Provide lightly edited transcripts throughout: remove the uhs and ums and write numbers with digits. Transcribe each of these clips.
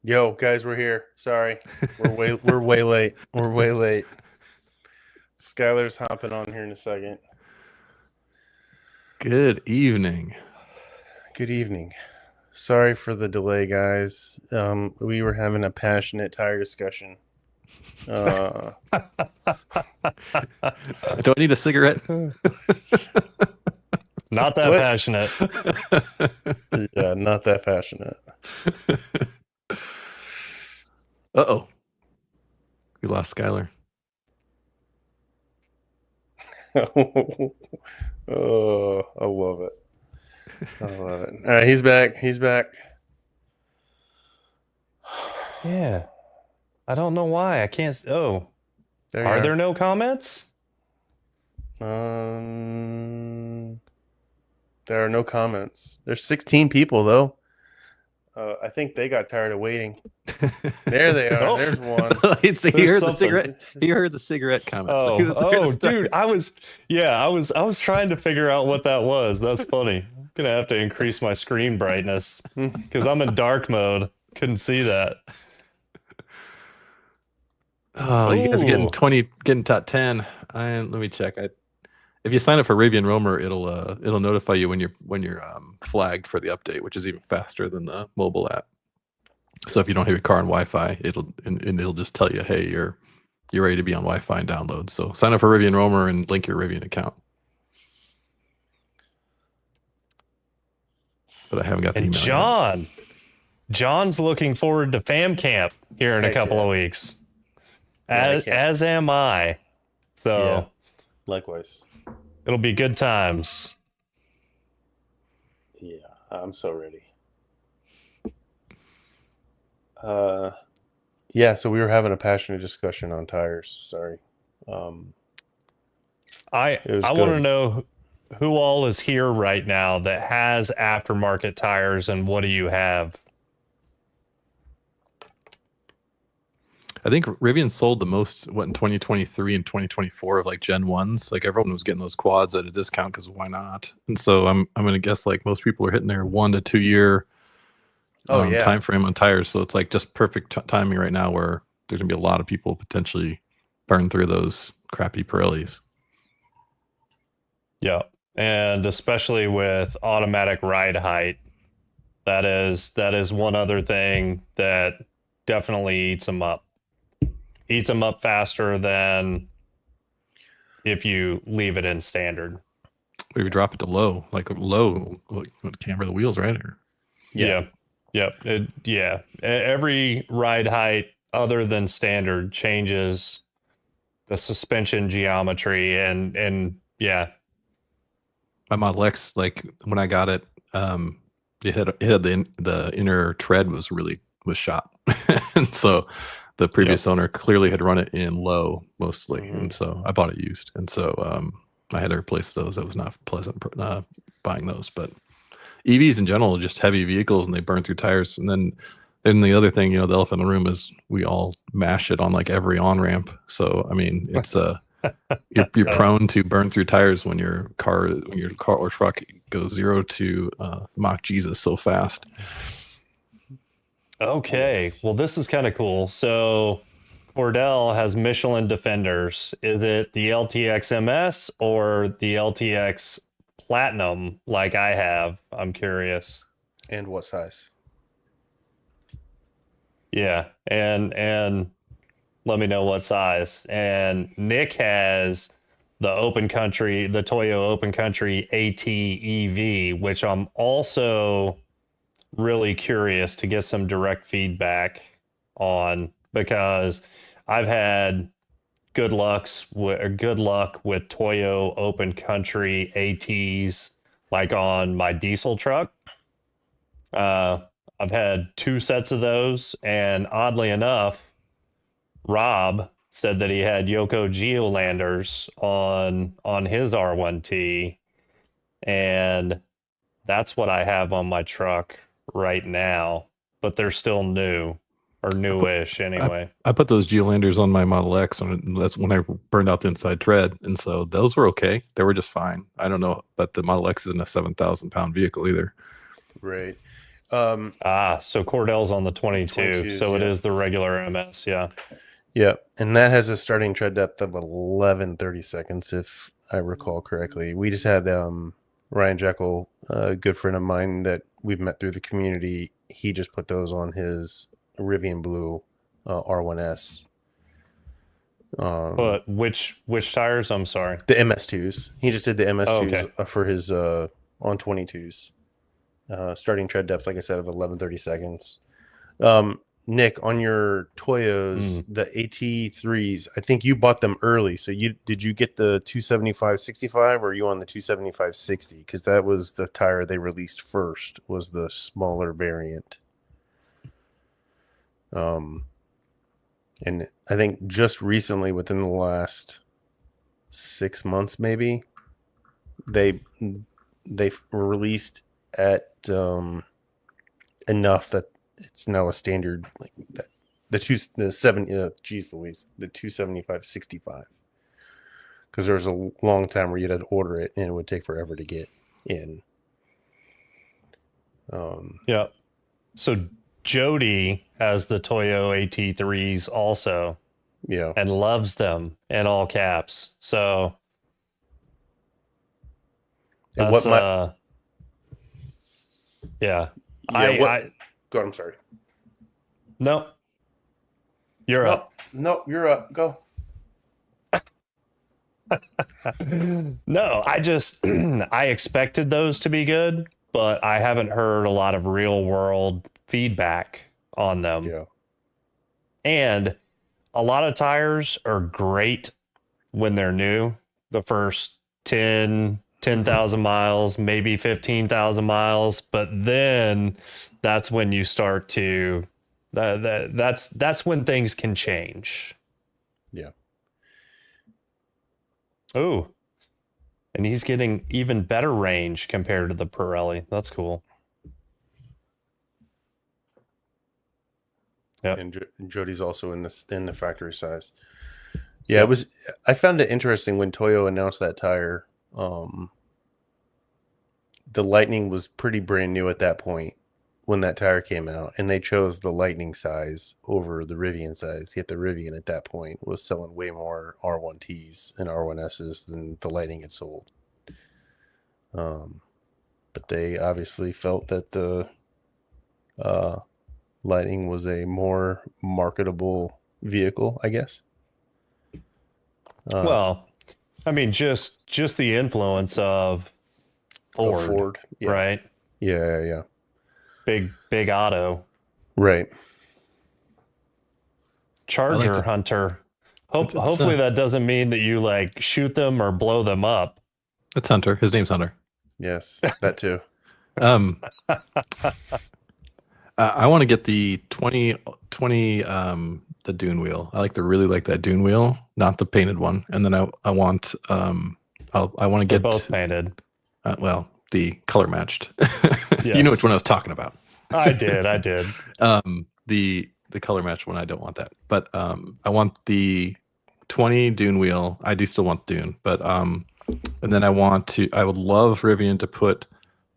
Yo, guys, we're here. Sorry, we're way late. We're way late. Skylar's hopping on here in a second. Good evening. Good evening. Sorry for the delay, guys. We were having a passionate tire discussion. Uh, Do I need a cigarette? Not that What? passionate. yeah, not that passionate. Uh-oh. We lost Skylar. Oh, I love it. I love it. All right, he's back. He's back. Yeah. I don't know why. I can't. Oh, There you are there no comments? There are no comments. There's 16 people though. I think they got tired of waiting. There they are. Oh. There's one. He There's heard the something. cigarette. He heard the cigarette comments. So he was there to start. Dude, I was trying to figure out what that was. That's funny. I'm gonna have to increase my screen brightness because I'm in dark mode. Couldn't see that. Oh, you guys are getting Ooh. getting top 10. Let me check. If you sign up for Rivian Roamer, it'll notify you when you're flagged for the update, which is even faster than the mobile app. So if you don't have your car on Wi-Fi, it'll just tell you, hey, you're ready to be on Wi-Fi and download. So sign up for Rivian Roamer and link your Rivian account. But I haven't got the And email yet. John's looking forward to fam camp here in a Heck couple yeah. of weeks. Yeah, I can't- As am I. So Yeah. Likewise. it'll be good times. Yeah, I'm so ready. Yeah, so we were having a passionate discussion on tires. Sorry. I It was want to good. know who all is here right now that has aftermarket tires, and what do you have? I think Rivian sold the most, in 2023 and 2024 of like Gen 1s. Like everyone was getting those quads at a discount because why not? And so I'm going to guess like most people are hitting their 1 to 2 year time frame on tires. So it's like just perfect timing right now where there's going to be a lot of people potentially burn through those crappy Pirellis. Yeah, and especially with automatic ride height, that is one other thing that definitely eats them up. Eats them up faster than if you leave it in standard. Or you drop it to low, like low, what camber the wheels, right? Or, Yeah. Yep. Every ride height other than standard changes the suspension geometry and yeah. my Model X, like when I got it, it had the inner tread was shot, and so the previous owner clearly had run it in low mostly, and so I bought it used, and so I had to replace those. That was not pleasant buying those, but EVs in general are just heavy vehicles, and they burn through tires. And then the other thing, the elephant in the room is we all mash it on like every on ramp. So I mean, it's you're prone to burn through tires when your car or truck goes 0 to Mach Jesus so fast. Okay. Yes. Well, this is kind of cool. So Cordell has Michelin Defenders. Is it the LTX MS or the LTX Platinum like I have? I'm curious. And what size? Yeah. And let me know what size. And Nick has the Toyo Open Country AT-EV, which I'm also really curious to get some direct feedback on, because I've had good luck with Toyo Open Country ATs, like on my diesel truck. I've had 2 sets of those, and oddly enough, Rob said that he had Yoko Geolanders on his R1T, and that's what I have on my truck right now, but they're still new, or newish anyway. I put those Geolanders on my Model X, and that's when I burned out the inside tread, and so those were okay. They were just fine. I don't know, but the Model X isn't a 7,000 pound vehicle either. Right. So Cordell's on the 22, 22s, so it yeah. is the regular MS. Yeah. Yeah, and that has a starting tread depth of 11:30 seconds, if I recall correctly. We just had Ryan Jekyll, a good friend of mine that we've met through the community. He just put those on his Rivian Blue R1S. But which tires? I'm sorry. The MS2s. He just did the Oh, MS2s okay. for his on 22s. Starting tread depth, like I said, of 11:30 seconds. Nick, on your Toyos, the AT3s, I think you bought them early. So did you get the 275/65 or are you on the 275/60? Because that was the tire they released first, was the smaller variant. And I think just recently, within the last 6 months, maybe they released at enough that it's now a standard, like that the 275/65, because there was a long time where you had to order it and it would take forever to get in. Yeah. So Jody has the Toyo AT3s also Yeah. and loves them in all caps. So And that's what yeah. I go. I'm sorry. No. You're up. No, you're up. Go. No, I expected those to be good, but I haven't heard a lot of real world feedback on them. Yeah. And a lot of tires are great when they're new, the first 10,000 miles, maybe 15,000 miles, but then that's when you start to that's when things can change. Yeah. Oh, and he's getting even better range compared to the Pirelli. That's cool. Yep. And Jody's also in the factory size. Yeah, It was. I found it interesting when Toyo announced that tire. The Lightning was pretty brand new at that point when that tire came out, and they chose the Lightning size over the Rivian size. Yet the Rivian at that point was selling way more R1Ts and R1Ss than the Lightning had sold. But they obviously felt that the Lightning was a more marketable vehicle, I guess. Well, I mean, just the influence of Ford, Yeah. right? Yeah. Big auto. Right. Charger Hunter. Hopefully that doesn't mean that you like shoot them or blow them up. It's Hunter. His name's Hunter. Yes, that too. I want to get the 2020 the dune wheel. I really like that dune wheel, not the painted one. And then I want I want to get both painted. Well, the color matched. Yes. You know which one I was talking about. I did. The color match one, I don't want that. But I want the 20 dune wheel. I do still want dune, but and then I would love Rivian to put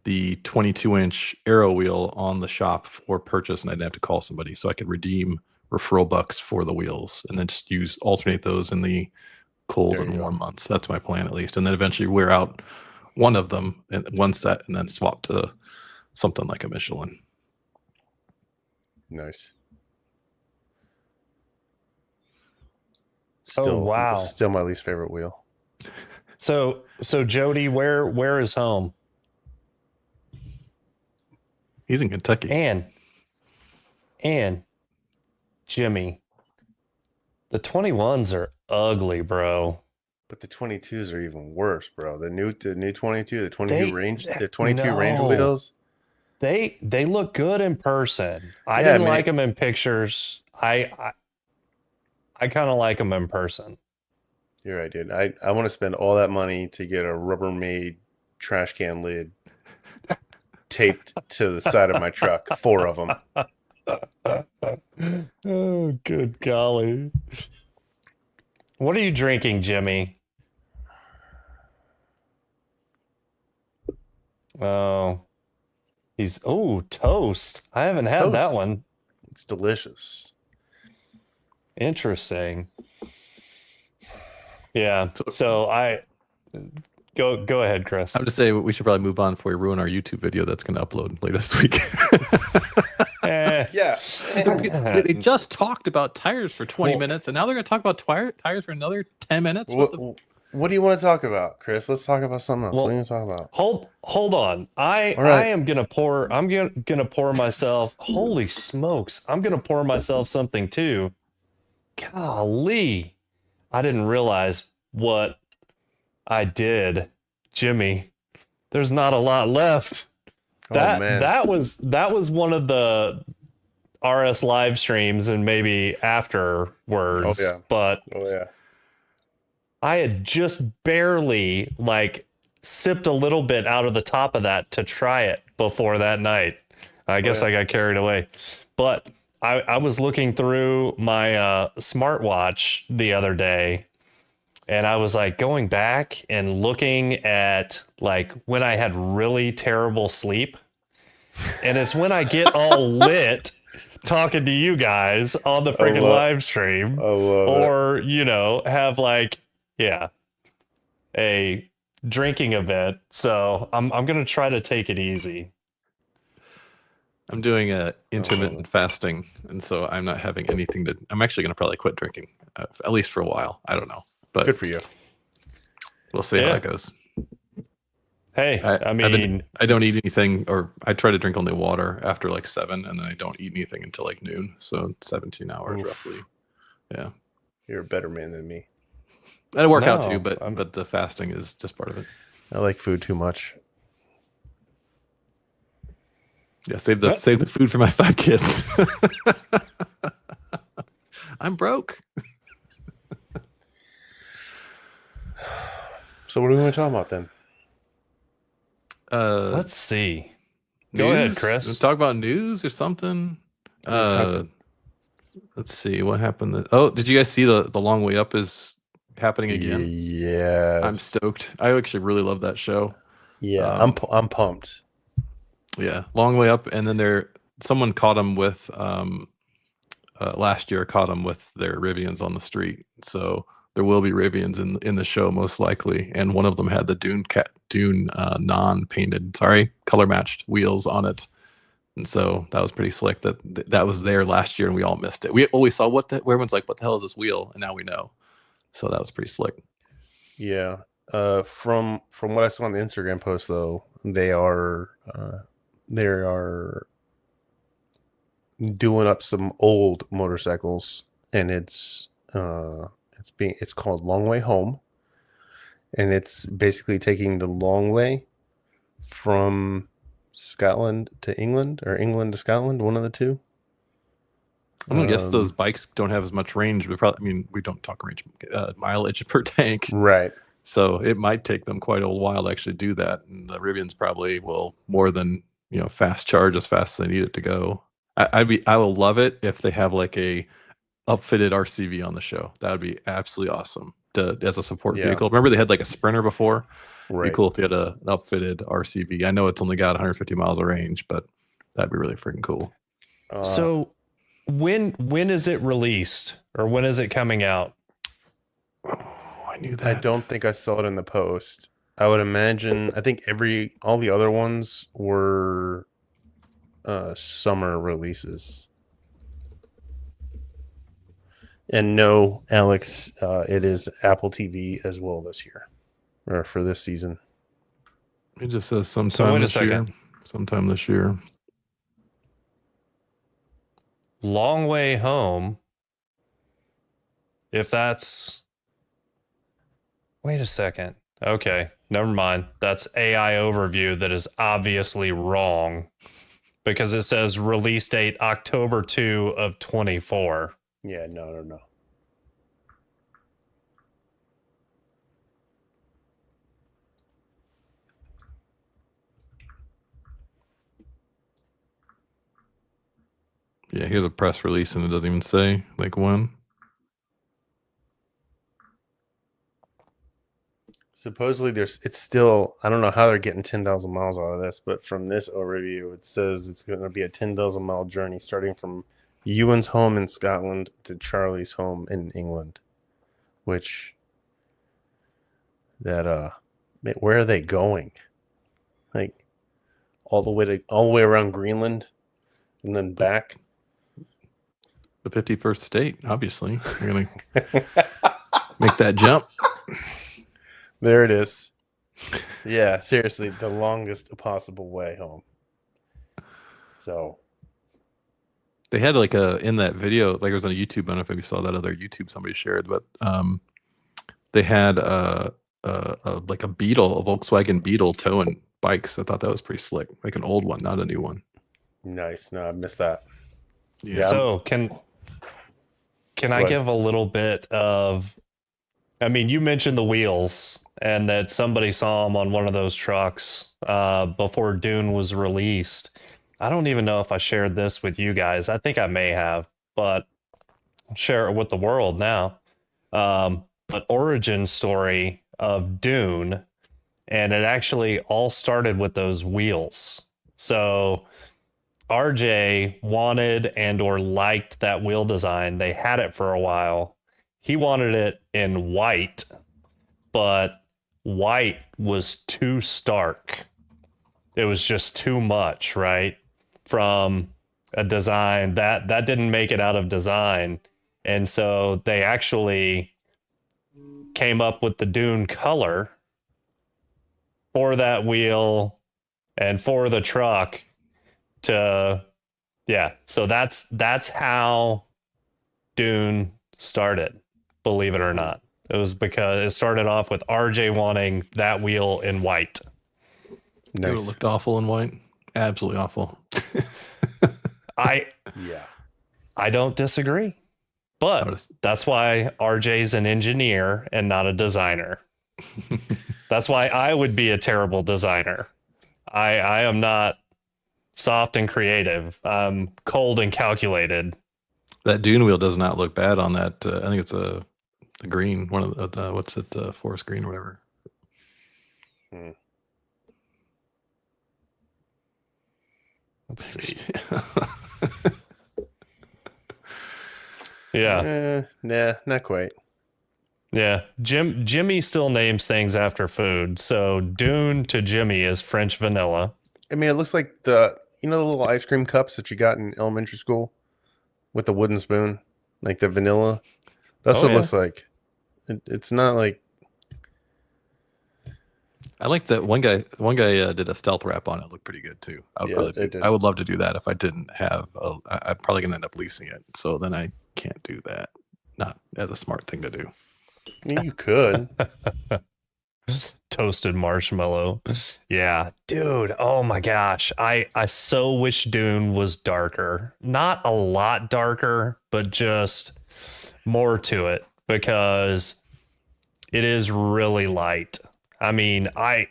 the 22-inch Aero wheel on the shop for purchase, and I'd have to call somebody so I could redeem referral bucks for the wheels, and then just alternate those in the cold and warm months. That's my plan, at least, and then eventually wear out one of them in one set, and then swap to something like a Michelin. Nice. Still, wow! Still my least favorite wheel. So Jody, where is home? He's in Kentucky. And Jimmy, the 21s are ugly, bro. But the 22s are even worse, bro. The new 22, the 22 range range wheels. They look good in person. I didn't like them in pictures. I kind of like them in person. You're right, dude. I want to spend all that money to get a Rubbermaid trash can lid taped to the side of my truck. 4 of them. Oh, good golly. What are you drinking, Jimmy? Oh, He's toast. I haven't had that Toast. one. It's delicious. Interesting. Yeah. So I go ahead, Chris. I would say we should probably move on before we ruin our YouTube video that's going to upload later this week. Yeah. They just talked about tires for 20 minutes, and now they're going to talk about tires for another 10 minutes. What do you want to talk about, Chris? Let's talk about something else. Well, what are you going to talk about? Hold on. I am gonna pour. I'm gonna pour myself. Holy smokes! I'm gonna pour myself something too. Golly, I didn't realize what I did, Jimmy. There's not a lot left. That was one of the RS live streams and maybe afterwards. But I had just barely sipped a little bit out of the top of that to try it before that night. I guess I got carried away. But I was looking through my smartwatch the other day, and I was going back and looking at when I had really terrible sleep. And it's when I get all lit talking to you guys on the freaking live stream, or have a drinking event. So I'm gonna try to take it easy. I'm doing intermittent fasting, and so I'm not having anything to. I'm actually gonna probably quit drinking, at least for a while. I don't know, but good for you. We'll see how that goes. Hey, I don't eat anything, or I try to drink only water after 7, and then I don't eat anything until noon. So 17 hours roughly. Yeah, you're a better man than me. I work out too, but the fasting is just part of it. I like food too much. Yeah, save the food for my 5 kids. I'm broke. So what do we want to talk about then? Let's see. Go ahead, Chris. Let's talk about news or something. Let's see what happened. Did you guys see the Long Way Up is happening again? Yeah, I'm stoked. I actually really love that show. Yeah, I'm pumped. Yeah, Long Way Up, and then someone caught him with last year caught him with their Rivians on the street. So there will be Rivians in the show most likely, and one of them had the Dune non-painted, color matched wheels on it, and so that was pretty slick. That was there last year, and we all missed it. We always saw where everyone's like, "What the hell is this wheel?" And now we know. So that was pretty slick. Yeah. From what I saw on the Instagram post, though, they are doing up some old motorcycles, and it's called Long Way Home, and it's basically taking the long way from Scotland to England, or England to Scotland, one of the two. I guess those bikes don't have as much range, but probably, we don't talk range, mileage per tank, right? So it might take them quite a while to actually do that, and the Rivians probably will more than fast charge as fast as they need it to go. I will love it if they have a upfitted RCV on the show. That would be absolutely awesome as a support vehicle. Remember they had a Sprinter before? Right. It'd be cool if they had an upfitted RCV. I know it's only got 150 miles of range, but that'd be really freaking cool. So when is it released, or when is it coming out? Oh, I knew that. I don't think I saw it in the post. I would imagine. I think all the other ones were summer releases. And no, Alex, it is Apple TV as well this year, or for this season. It just says sometime this year. Sometime this year. Long Way Home. If that's... Wait a second. Okay, never mind. That's AI overview that is obviously wrong, because it says release date October 2 of 24. Yeah, no. Yeah, here's a press release, and it doesn't even say when. Supposedly it's still, I don't know how they're getting 10,000 miles out of this, but from this overview, it says it's going to be a 10,000 mile journey starting from Ewan's home in Scotland to Charlie's home in England, which where are they going? Like all the way around Greenland and then back. The 51st state, obviously. You're going to make that jump. There it is. Yeah, seriously, the longest possible way home. So they had like in that video, like it was on YouTube. I don't know if you saw that other YouTube somebody shared, but they had like a Beetle, a Volkswagen Beetle towing bikes. I thought that was pretty slick, like an old one, not a new one. Nice. No, I missed that. Yeah. So can I give a little bit of? I mean, you mentioned the wheels and that somebody saw them on one of those trucks before Dune was released. I don't even know if I shared this with you guys. I think I may have, but I'll share it with the world now. But origin story of Dune, and it actually all started with those wheels. So RJ wanted and or liked that wheel design. They had it for a while. He wanted it in white, but white was too stark. It was just too much, right? From a design that didn't make it out of design. And so they actually came up with the Dune color for that wheel and for the truck to, yeah. So that's how Dune started, believe it or not. It was because it started off with RJ wanting that wheel in white. Nice. It would have looked awful in white. Absolutely awful. I don't disagree. But that's why RJ's an engineer and not a designer. That's why I would be a terrible designer. I am not soft and creative. I'm cold and calculated. That Dune wheel does not look bad on that. I think it's a green, one of the what's it, forest green or whatever. Let's see. Yeah. Nah, not quite. Yeah. Jimmy still names things after food. So Dune to Jimmy is French vanilla. I mean, it looks like the little ice cream cups that you got in elementary school with the wooden spoon, like the vanilla. That's what it looks like. It's not like. I like that one guy. One guy did a stealth wrap on it. It looked pretty good too. I would love to do that if I didn't have. I'm probably gonna end up leasing it. So then I can't do that. Not as a smart thing to do. You could. Toasted marshmallow. Yeah, dude. Oh my gosh. I so wish Dune was darker. Not a lot darker, but just more to it because it is really light. I mean, I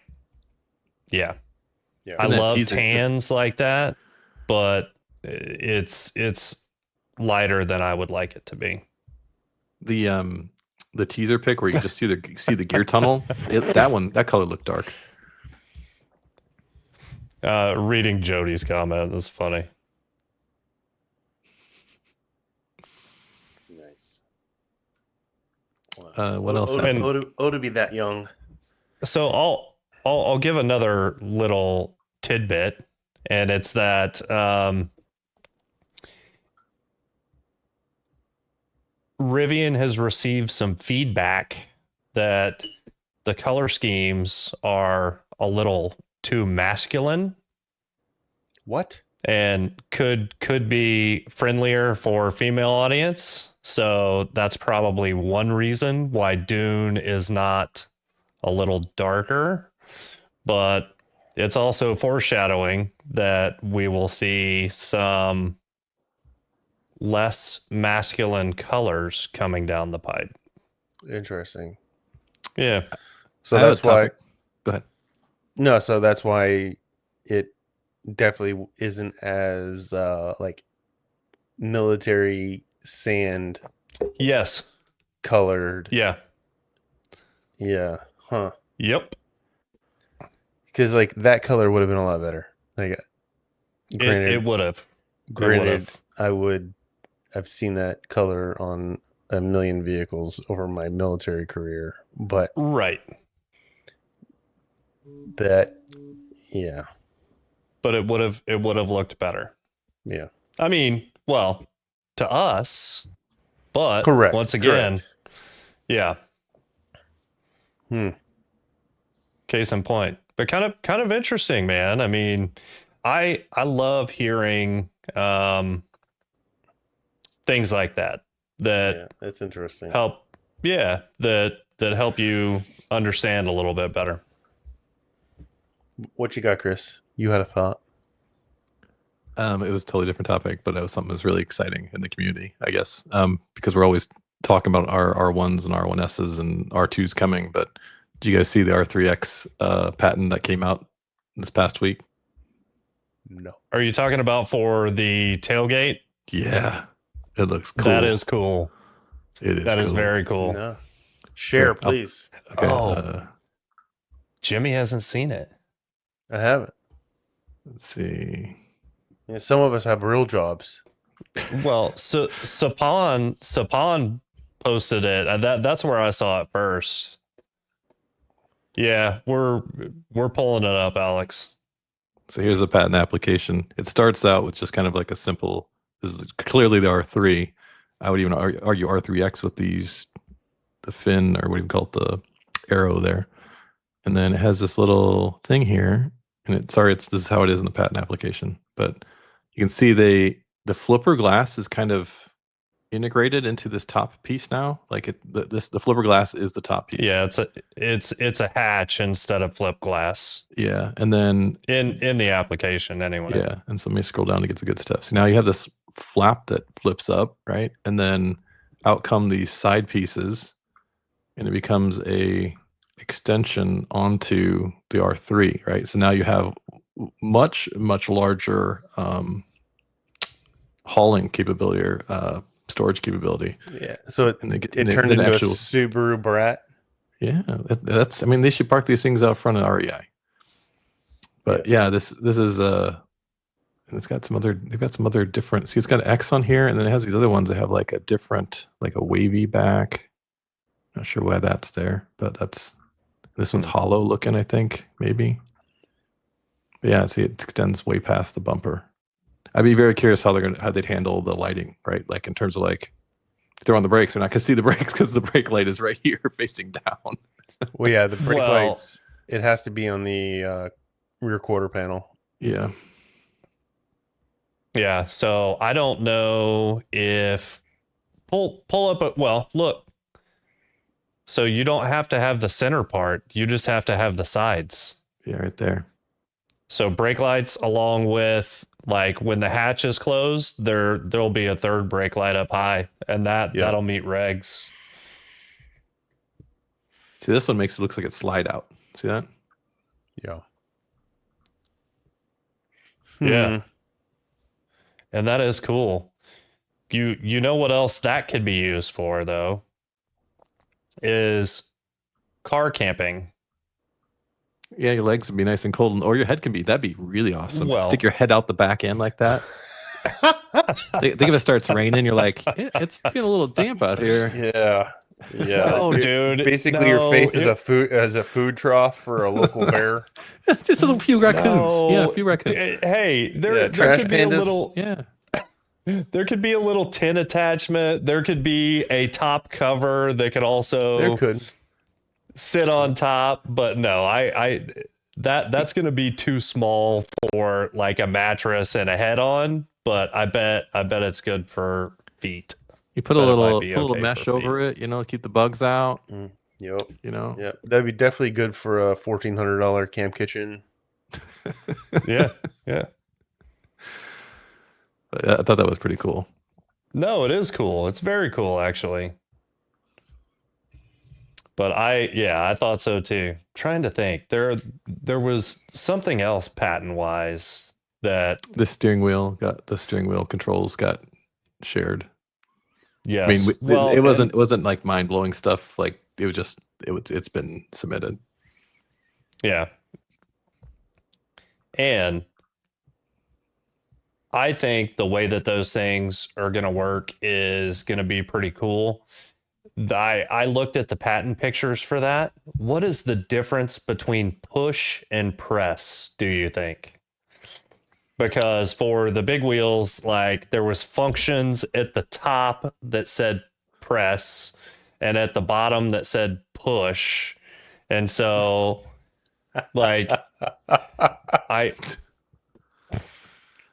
love tans like that, but it's lighter than I would like it to be. The teaser pic where you just see the gear tunnel, that color looked dark. Reading Jody's comment was funny. Nice. What else? To be that young. So I'll give another little tidbit, and it's that Rivian has received some feedback that the color schemes are a little too masculine. What? And could be friendlier for female audience. So that's probably one reason why Dune is not a little darker, but it's also foreshadowing that we will see some less masculine colors coming down the pipe. Interesting. Yeah. So that's why. Go ahead. No, so that's why it definitely isn't as like military Yes. colored. Yeah. Yeah. Huh. Yep. Because like that color would have been a lot better. Like, granted, It would have. granted, I've seen that color on a million vehicles over my military career, but Right. that, yeah, But it would have looked better. yeah, I mean, well, to us, but correct. once again, correct. yeah. Case in point. But kind of interesting, man. I mean, I love hearing things like that Yeah, that's interesting. help that help you understand a little bit better. What you got, Chris? You had a thought? It was a totally different topic, but it was something that was really exciting in the community, I guess, because we're always talking about our R1s and R1Ss and R2s coming. But did you guys see the R3X patent that came out this past week? No. Are you talking about for the tailgate? Yeah, it looks cool. That is cool. It is. That is cool. very cool. No. Share, please. Okay. Oh. Jimmy hasn't seen it. I haven't. Let's see. Yeah, some of us have real jobs. Well, so Sapon posted it. That's where I saw it first. Yeah, we're pulling it up, Alex. So here's the patent application. It starts out with just kind of like a simple. This is clearly the R3. I would even argue R3X with the fin, or what do you call it, the arrow there, and then it has this little thing here. And this is how it is in the patent application, but you can see the flipper glass is kind of integrated into this top piece now. Like the flipper glass is the top piece. Yeah, it's a hatch instead of flip glass. Yeah, and then in the application anyway. Yeah, and so let me scroll down to get the good stuff. So now you have this flap that flips up, right? And then out come these side pieces, and it becomes a extension onto the R3, right? So now you have much larger hauling capability or storage capability. Yeah. So it turned then into a Subaru Brat. Yeah, that's. I mean, they should park these things out front of REI. But yeah, this is and it's got some other. They've got some other different. See, it's got an X on here, and then it has these other ones that have like a different, like a wavy back. Not sure why that's there, but this one's hollow looking, I think, maybe. But yeah, see, it extends way past the bumper. I'd be very curious how they'd handle the lighting, right? Like in terms of like if they're on the brakes, they're not gonna see the brakes because the brake light is right here facing down. Well, yeah, the brake lights. It has to be on the rear quarter panel. Yeah. Yeah. So I don't know if pull up. Well, look. So you don't have to have the center part. You just have to have the sides. Yeah, right there. So brake lights, along with like when the hatch is closed, there'll be a third brake light up high, and that'll meet regs. See, this one makes it looks like it slide out. See that? Yeah. Yeah. And that is cool. You know what else that could be used for though? Is car camping. Yeah, your legs would be nice and cold, or your head can be. That'd be really awesome. Well, stick your head out the back end like that. think if it starts raining, you're like, it's feeling a little damp out here. Yeah. Yeah. Oh, dude. Basically, your face is a food trough for a local bear. Just a few raccoons. No. Yeah, a few raccoons. Hey, there trash could be pandas. a little. Yeah. There could be a little tin attachment. There could be a top cover that could also There could sit on top, but no, that's going to be too small for like a mattress and a head on, but I bet it's good for feet. You put a little mesh over it, keep the bugs out. Yep. Yeah, that'd be definitely good for a $1,400 camp kitchen. Yeah. But I thought that was pretty cool. No, it is cool. It's very cool, actually. But I thought so too. Trying to think, there was something else patent wise that the steering wheel controls got shared. Yes. I mean, it wasn't like mind blowing stuff. Like it's been submitted. Yeah. And I think the way that those things are going to work is going to be pretty cool. I looked at the patent pictures for that. What is the difference between push and press, do you think? Because for the big wheels, like there was functions at the top that said press and at the bottom that said push. And so like I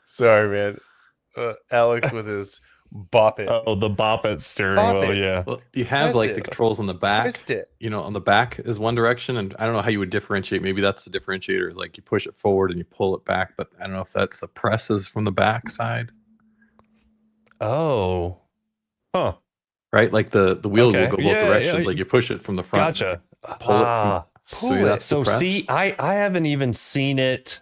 Sorry, man. Alex with his bop it. the bop it steering Bop wheel, it. yeah. Well, you have Press like the it. controls on the back. Twist it. You know, on the back is one direction, and I don't know how you would differentiate. Maybe that's the differentiator. Like you push it forward and you pull it back, but I don't know if that's the presses from the back side. Oh. Huh. Right? Like the wheels Okay. will go both Yeah, directions. yeah. Like you push it from the front. Gotcha. Pull it Ah. from maybe that's the So press. see, I haven't even seen it,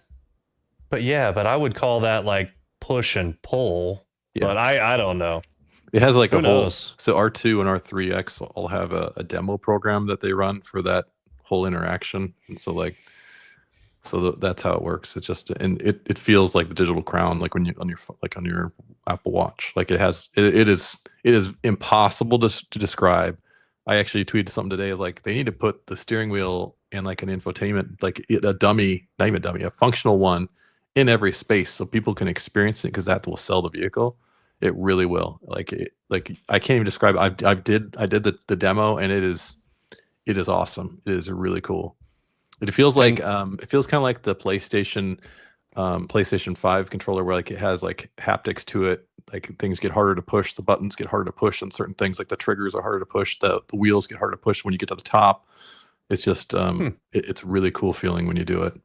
but yeah, but I would call that like push and pull. Yeah. But I don't know. It has like Who a whole knows? so R2 and R3X all have a demo program that they run for that whole interaction. And so like that's how it works. It's just and it feels like the digital crown, like when you on your Apple Watch. Like it is impossible to describe. I actually tweeted something today. Is like they need to put the steering wheel and like an infotainment, like a dummy, not even a dummy, a functional one in every space so people can experience it because that will sell the vehicle. It really will. Like I can't even describe it. I did the demo and it is awesome. It is really cool. It feels like it feels kind of like the PlayStation 5 controller where like it has like haptics to it. Like things get harder to push, the buttons get harder to push, and certain things like the triggers are harder to push, the wheels get harder to push when you get to the top. It's just it's a really cool feeling when you do it.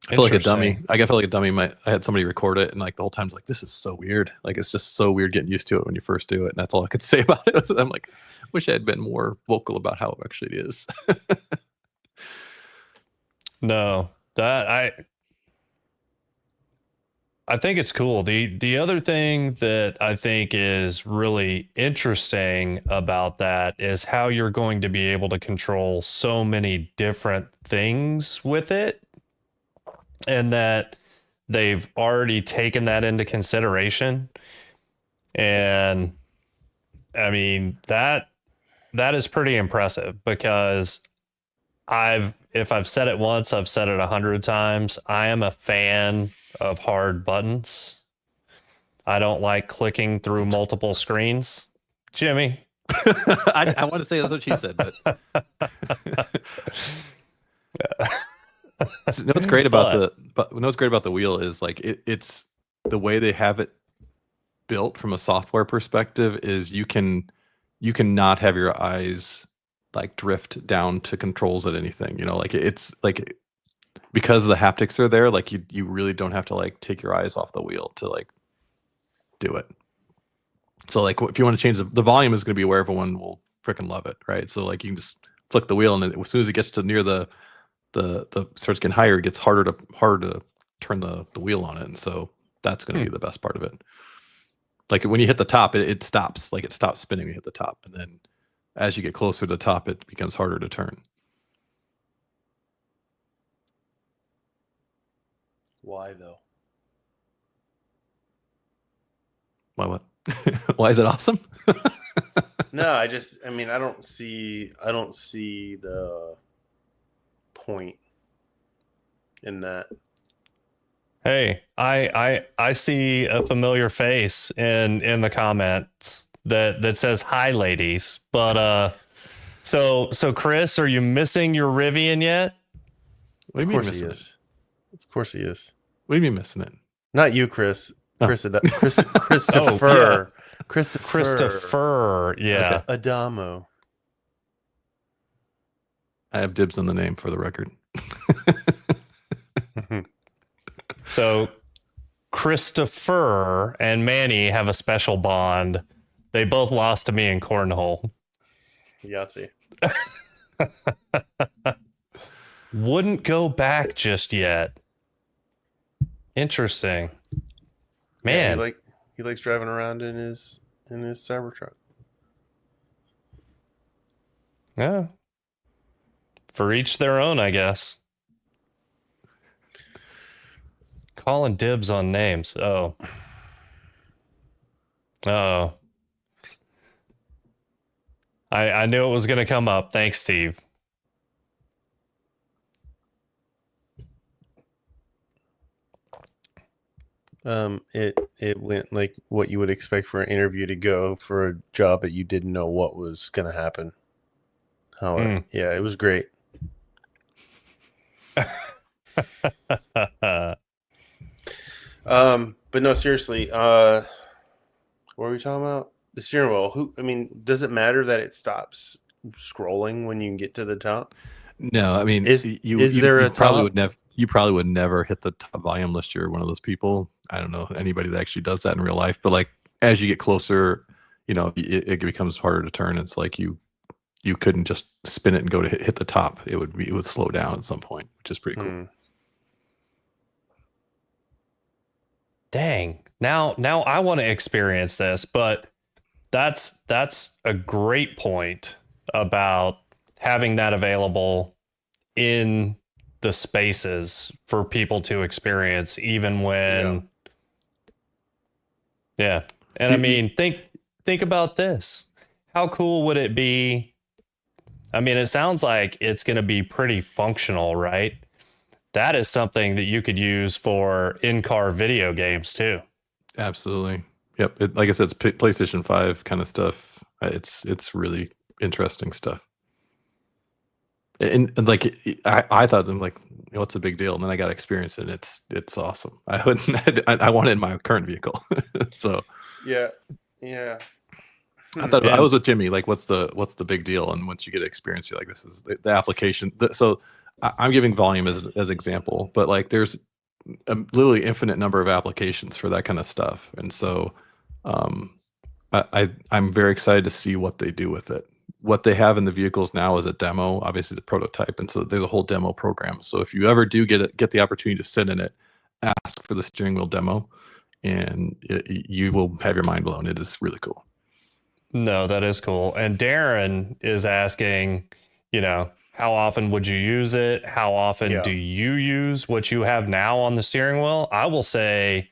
I feel like a dummy. I feel like a dummy. I had somebody record it, and like the whole time's like, this is so weird. Like it's just so weird getting used to it when you first do it, and that's all I could say about it. I'm like, wish I had been more vocal about how it actually is. No, that I think it's cool. The other thing that I think is really interesting about that is how you're going to be able to control so many different things with it, and that they've already taken that into consideration. And I mean that is pretty impressive because if I've said it once, I've said it 100 times. I am a fan of hard buttons. I don't like clicking through multiple screens. Jimmy. I want to say that's what she said, but what's great about the wheel is like it's the way they have it built from a software perspective is you can not have your eyes like drift down to controls at anything, you know, like it's like because the haptics are there, like you really don't have to like take your eyes off the wheel to like do it. So like if you want to change the volume is going to be where everyone will freaking love it, right? So like you can just flick the wheel and as soon as it gets to near the starts getting higher, it gets harder to turn the wheel on it, and so that's going to be the best part of it. Like when you hit the top, it stops. Like it stops spinning when you hit the top, and then as you get closer to the top, it becomes harder to turn. Why though? Why what? Why is it awesome? No, I don't see the point in that. Hey, I see a familiar face in the comments that says hi ladies. But so Chris, are you missing your Rivian yet? What do you mean missing it? Of course he is. What do you mean missing it? Not you, Chris. Christopher. Oh, yeah. Christopher. Yeah. Okay. Adamo. I have dibs on the name for the record. So Christopher and Manny have a special bond. They both lost to me in cornhole. Yahtzee. Wouldn't go back just yet. Interesting. Man, Yeah, he likes driving around in his Cybertruck. yeah. For each their own, I guess. Calling dibs on names. Oh. Oh. I knew it was going to come up. Thanks, Steve. It went like what you would expect for an interview to go for a job that you didn't know what was going to happen. Yeah, it was great. But no, seriously, what were we talking about? The steering wheel. Does it matter that it stops scrolling when you get to the top? No, I mean, Is there a probably top? would never. You probably would never hit the top volume unless you're one of those people. I don't know anybody that actually does that in real life, but like as you get closer, it becomes harder to turn. It's like you couldn't just spin it and go to hit the top. It would slow down at some point, which is pretty cool. Dang. Now I want to experience this, but that's a great point about having that available in the spaces for people to experience, even when yeah. And I mean, think about this. How cool would it be? I mean, it sounds like it's going to be pretty functional, right? That is something that you could use for in-car video games too. Absolutely. Yep. Like I said, it's PlayStation 5 kind of stuff. It's really interesting stuff. And like I thought, I'm like, what's the big deal? And then I got to experience it. And it's awesome. I want it in my current vehicle. So yeah. I thought I was with Jimmy. Like, what's the big deal? And once you get experience, you're like, this is the application. So I'm giving volume as example, but like there's a literally infinite number of applications for that kind of stuff. And so I'm very excited to see what they do with it. What they have in the vehicles now is a demo, obviously the prototype. And so there's a whole demo program. So if you ever do get the opportunity to sit in it, ask for the steering wheel demo and you will have your mind blown. It is really cool. No, that is cool. And Darren is asking, how often would you use it? How often do you use what you have now on the steering wheel? I will say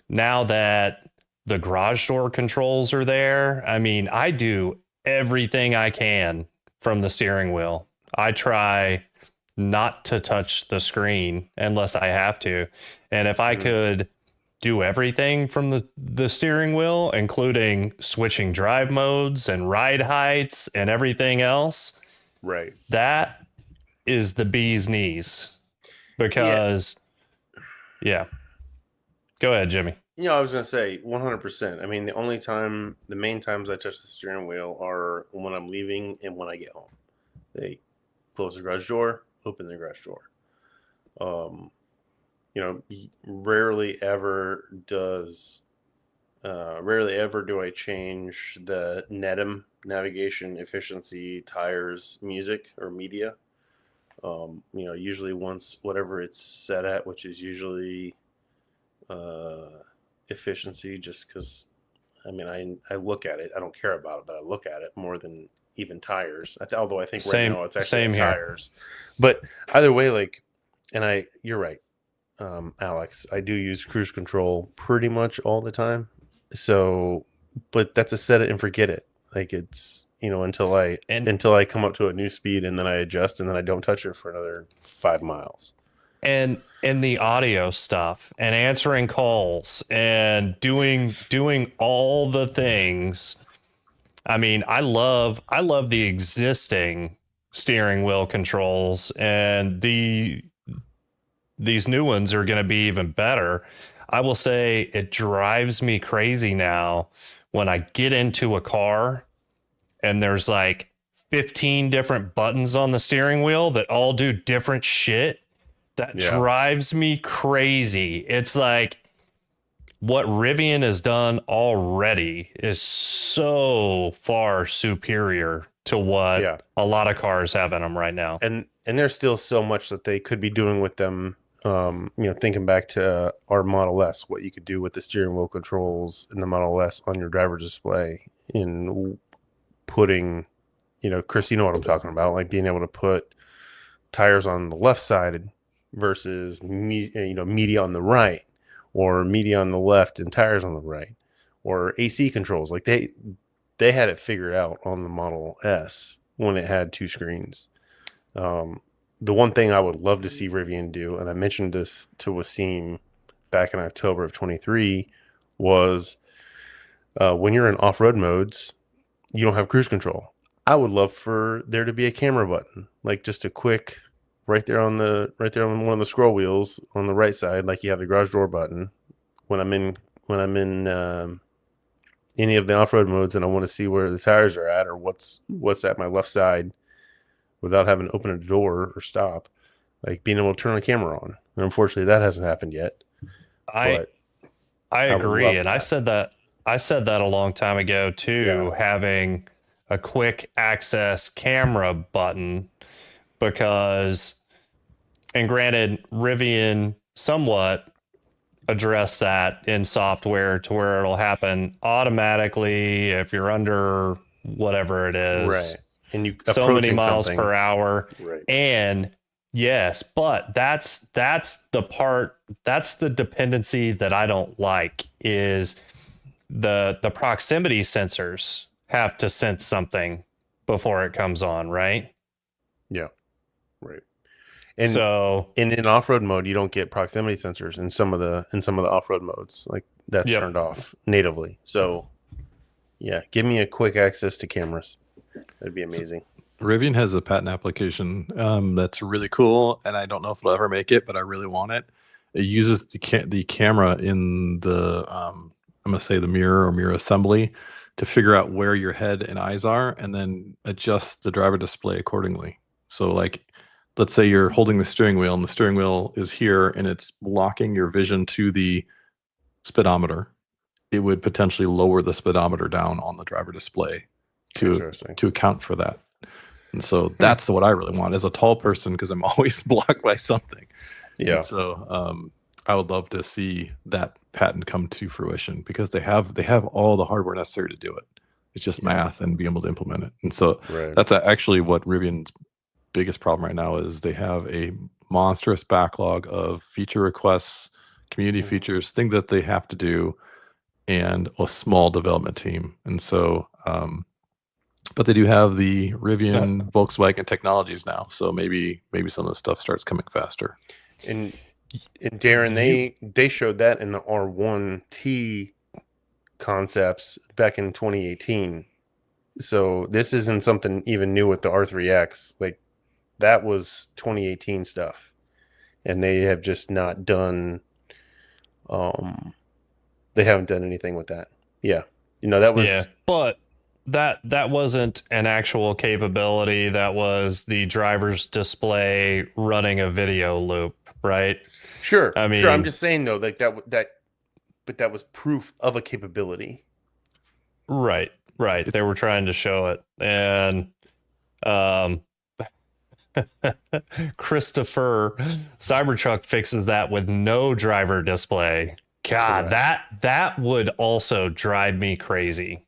now that the garage door controls are there, I mean, I do everything I can from the steering wheel. I try not to touch the screen unless I have to. And if I could do everything from the steering wheel, including switching drive modes and ride heights and everything else, right, that is the bee's knees. Because go ahead, Jimmy. I was gonna say 100%. I mean, the main times I touch the steering wheel are when I'm leaving and when I get home. They close the garage door, open the garage door. Rarely ever do I change the NETM, navigation, efficiency, tires, music, or media. Usually once whatever it's set at, which is usually efficiency, just because I look at it. I don't care about it, but I look at it more than even tires. Although I think right now it's actually tires. But either way, you're right, Alex. I do use cruise control pretty much all the time. So, but that's a set it and forget it. Like it's until I come up to a new speed and then I adjust and then I don't touch it for another 5 miles. And the audio stuff and answering calls and doing all the things. I mean, I love the existing steering wheel controls, and these new ones are going to be even better. I will say it drives me crazy now when I get into a car and there's like 15 different buttons on the steering wheel that all do different shit. That drives me crazy. It's like what Rivian has done already is so far superior to what a lot of cars have in them right now. And there's still so much that they could be doing with them. Thinking back to our Model S, what you could do with the steering wheel controls in the Model S on your driver display in putting, Chris, you know what I'm talking about, like being able to put tires on the left side versus media on the right, or media on the left and tires on the right, or AC controls. Like they had it figured out on the Model S when it had 2 screens. The one thing I would love to see Rivian do, and I mentioned this to Wasim back in October of 23, was when you're in off-road modes, you don't have cruise control. I would love for there to be a camera button, like just a quick right there on one of the scroll wheels on the right side, like you have the garage door button. When I'm in any of the off-road modes and I want to see where the tires are at or what's at my left side, without having to open a door or stop, like being able to turn the camera on. And unfortunately, that hasn't happened yet. I agree, and I said that a long time ago too. Having a quick access camera button, because, and granted, Rivian somewhat address that in software to where it'll happen automatically if you're under whatever it is, right? And you so many miles per hour, right? And yes, but that's the dependency that I don't like, is the proximity sensors have to sense something before it comes on, right? Yeah, right. And so in off-road mode, you don't get proximity sensors in some of the off-road modes. Like that's turned off natively. So yeah, give me a quick access to cameras. That'd be amazing. Rivian has a patent application that's really cool, and I don't know if it'll ever make it, but I really want it. It uses the camera in the I'm going to say the mirror or mirror assembly to figure out where your head and eyes are, and then adjust the driver display accordingly. So like, let's say you're holding the steering wheel and the steering wheel is here and it's blocking your vision to the speedometer. It would potentially lower the speedometer down on the driver display to account for that. And so that's what I really want as a tall person, because I'm always blocked by something. Yeah. And so I would love to see that patent come to fruition, because they have all the hardware necessary to do it. It's just math and being able to implement it. And so that's actually what Rivian's biggest problem right now is. They have a monstrous backlog of feature requests, community features, things that they have to do, and a small development team. And so but they do have the Rivian Volkswagen technologies now, so maybe some of the stuff starts coming faster. And Darren, they showed that in the R1T concepts back in 2018. So this isn't something even new with the R3X. Like that was 2018 stuff, and they have just not done. They haven't done anything with that. Yeah, that was. But that wasn't an actual capability. That was the driver's display running a video loop, right? Sure. I mean, sure. I'm just saying though, like but that was proof of a capability. Right. They were trying to show it, and Christopher Cybertruck fixes that with no driver display. God, that would also drive me crazy.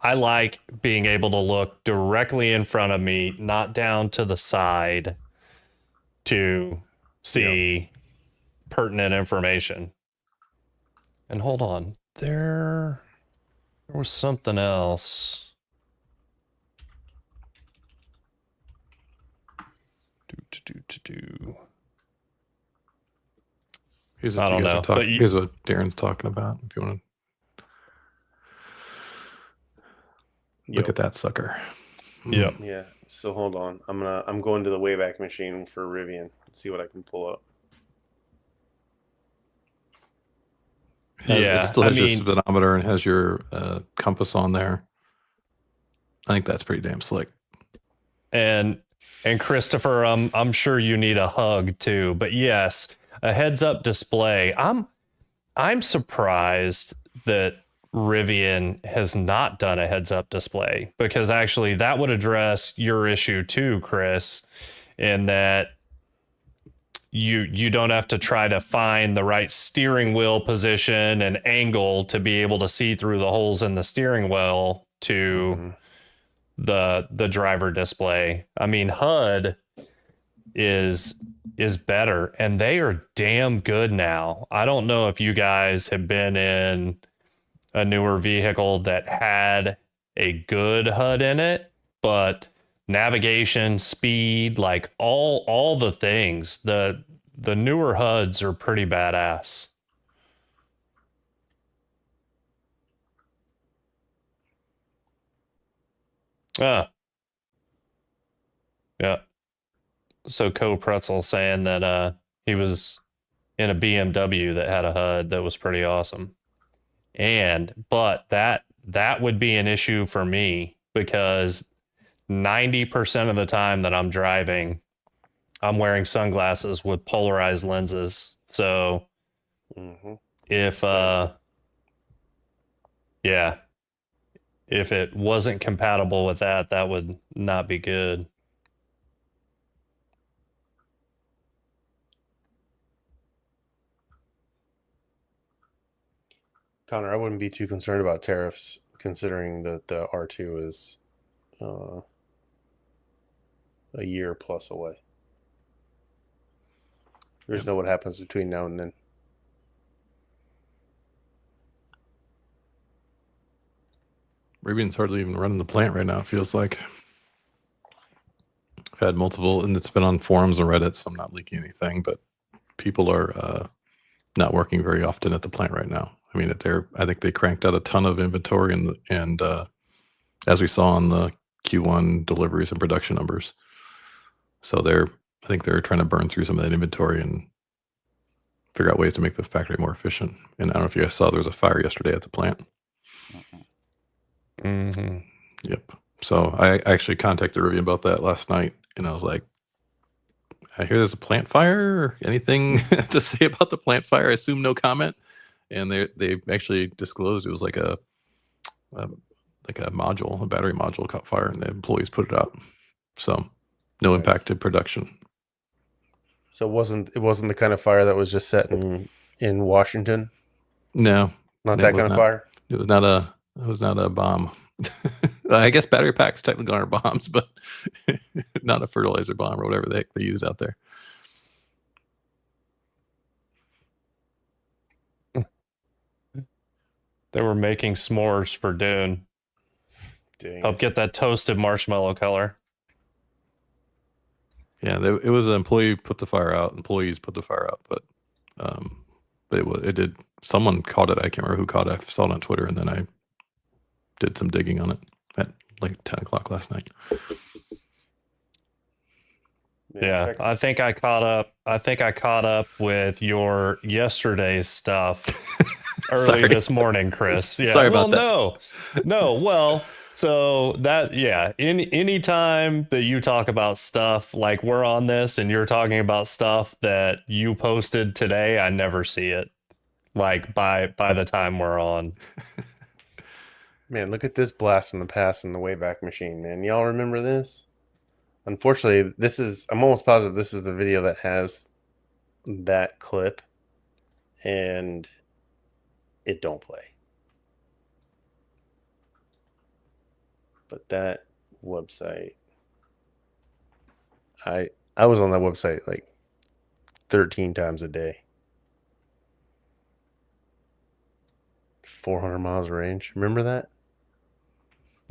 I like being able to look directly in front of me, not down to the side, to see pertinent information. And hold on, there was something else. Here's what Darren's talking about. If you want to look at that sucker. Yeah. So hold on. I'm going to the Wayback Machine for Rivian. Let's see what I can pull up. It still has your speedometer and has your compass on there. I think that's pretty damn slick. And Christopher, I'm sure you need a hug too. But yes, a heads-up display. I'm surprised that Rivian has not done a heads-up display, because actually that would address your issue too, Chris, in that you don't have to try to find the right steering wheel position and angle to be able to see through the holes in the steering wheel to the driver display. I mean, HUD is better, and they are damn good now. I don't know if you guys have been in a newer vehicle that had a good HUD in it, but navigation, speed, like all the things, the newer HUDs are pretty badass. Ah, yeah. So Co Pretzel saying that he was in a BMW that had a HUD that was pretty awesome. But that would be an issue for me because 90% of the time that I'm driving, I'm wearing sunglasses with polarized lenses. So if yeah, if it wasn't compatible with that, that would not be good. Connor, I wouldn't be too concerned about tariffs, considering that the R2 is a year plus away. There's no what happens between now and then. Rivian's hardly even running the plant right now, it feels like. I've had multiple, and it's been on forums and Reddit, so I'm not leaking anything, but people are not working very often at the plant right now. I mean, I think they cranked out a ton of inventory, and as we saw on the Q1 deliveries and production numbers. So I think they're trying to burn through some of that inventory and figure out ways to make the factory more efficient. And I don't know if you guys saw, there was a fire yesterday at the plant. Mm-hmm. Yep. So I actually contacted Rivian about that last night, and I was like, I hear there's a plant fire. Anything to say about the plant fire? I assume no comment. And they actually disclosed it was like a module, a battery module caught fire, and the employees put it out. So no impact to production. So it wasn't the kind of fire that was just set in Washington? No. Not that kind of fire? It was not a bomb. I guess battery packs technically aren't bombs, but not a fertilizer bomb or whatever the heck they used out there. They were making s'mores for Dune. Dang. Help get that toasted marshmallow color. Yeah, it was an employee put the fire out. Employees put the fire out, but it did. Someone caught it. I can't remember who caught it. I saw it on Twitter, and then I did some digging on it at like 10 o'clock last night. Yeah, I think I caught up with your yesterday's stuff early this morning, Chris. Yeah. Sorry about that. No. Well, so that, yeah, any time that you talk about stuff like we're on this and you're talking about stuff that you posted today, I never see it. Like by the time we're on. Man, look at this blast from the past in the Wayback Machine, man. Y'all remember this? Unfortunately, I'm almost positive this is the video that has that clip, and it don't play. But that website, I was on that website like 13 times a day. 400 miles range. Remember that?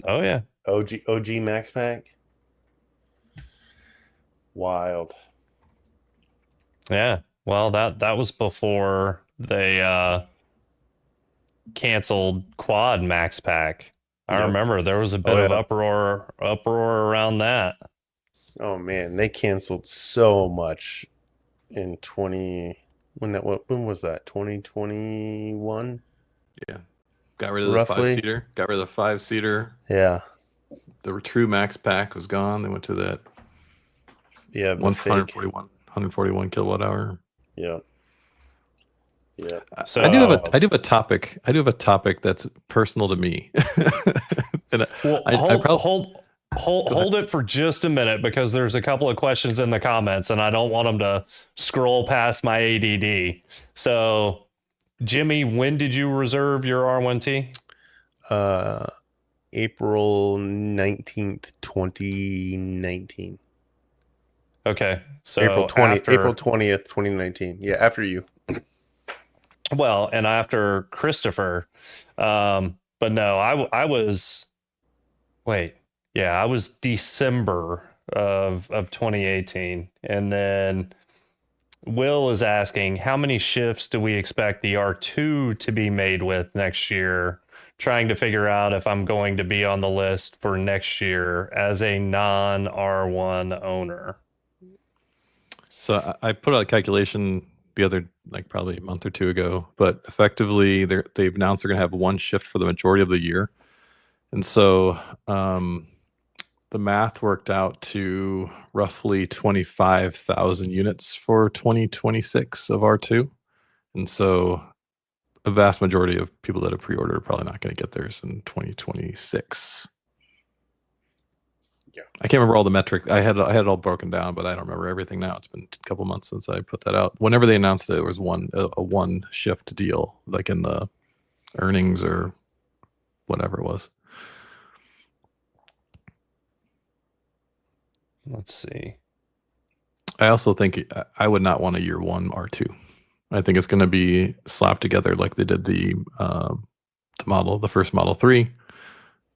Oh yeah. OG Max Pack. Wild. Yeah. Well, that was before they canceled Quad Max Pack. I remember there was a bit of uproar around that. Oh man, they canceled so much in when was that? 2021? Yeah. Got rid of Roughly. the 5-seater. Got rid of the 5-seater. Yeah. The true Max Pack was gone. They went to that 141 kilowatt hour. Yeah. Yeah. So I do have a topic. I do have a topic that's personal to me. And hold it for just a minute, because there's a couple of questions in the comments and I don't want them to scroll past my ADD. So, Jimmy, when did you reserve your R1T? April 19th, 2019. Okay, so April 20th, 2019. Yeah, after you. Well, and after Christopher, but no, I was wait, yeah, I was December of 2018, and then Will is asking how many shifts do we expect the R2 to be made with next year? Trying to figure out if I'm going to be on the list for next year as a non R1 owner. So I put out a calculation the other, like probably a month or two ago, but effectively they've announced they're going to have one shift for the majority of the year. And so the math worked out to roughly 25,000 units for 2026 of R2. And so a vast majority of people that have pre-ordered are probably not going to get theirs in 2026. Yeah. I can't remember all the metrics. I had it all broken down, but I don't remember everything now. It's been a couple months since I put that out. Whenever they announced it, it was a one shift deal, like in the earnings or whatever it was. Let's see. I also think I would not want a year one R2. I think it's going to be slapped together like they did the first Model 3.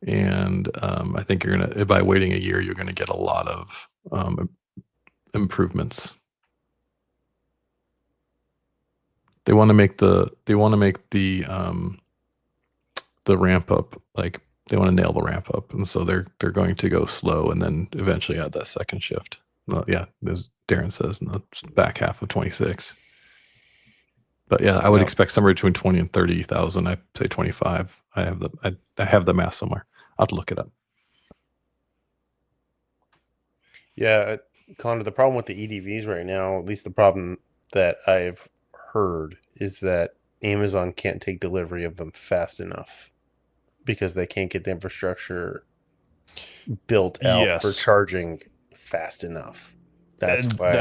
And I think you're gonna, by waiting a year, you're gonna get a lot of improvements. They want to make the ramp up, like they want to nail the ramp up, and so they're going to go slow and then eventually add that second shift. Well, yeah, as Darren says, in the back half of 26. But yeah, I would expect somewhere between 20 and 30,000. I say 25. I have the math somewhere. I'll have to look it up. Yeah, Connor, the problem with the EDVs right now, at least the problem that I've heard, is that Amazon can't take delivery of them fast enough because they can't get the infrastructure built out for charging fast enough. That's why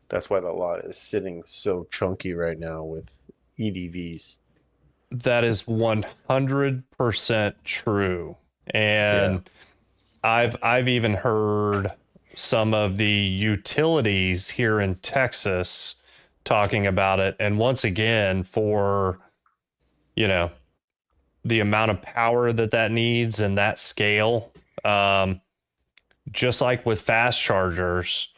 that's why the lot is sitting so chunky right now with EDVs. That is 100% true. And I've even heard some of the utilities here in Texas talking about it. And once again, for, the amount of power that needs and that scale, just like with fast chargers,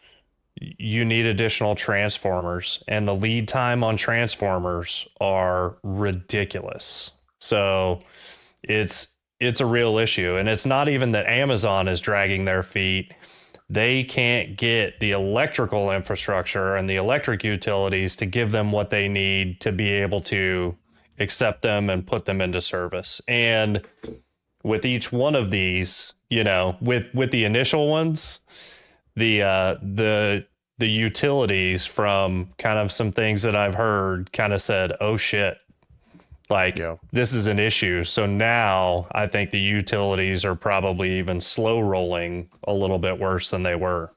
you need additional transformers, and the lead time on transformers are ridiculous. So it's a real issue, and it's not even that Amazon is dragging their feet. They can't get the electrical infrastructure and the electric utilities to give them what they need to be able to accept them and put them into service. And with each one of these, with the initial ones, the utilities, from kind of some things that I've heard, kind of said, oh shit, this is an issue. So now I think the utilities are probably even slow rolling a little bit worse than they were.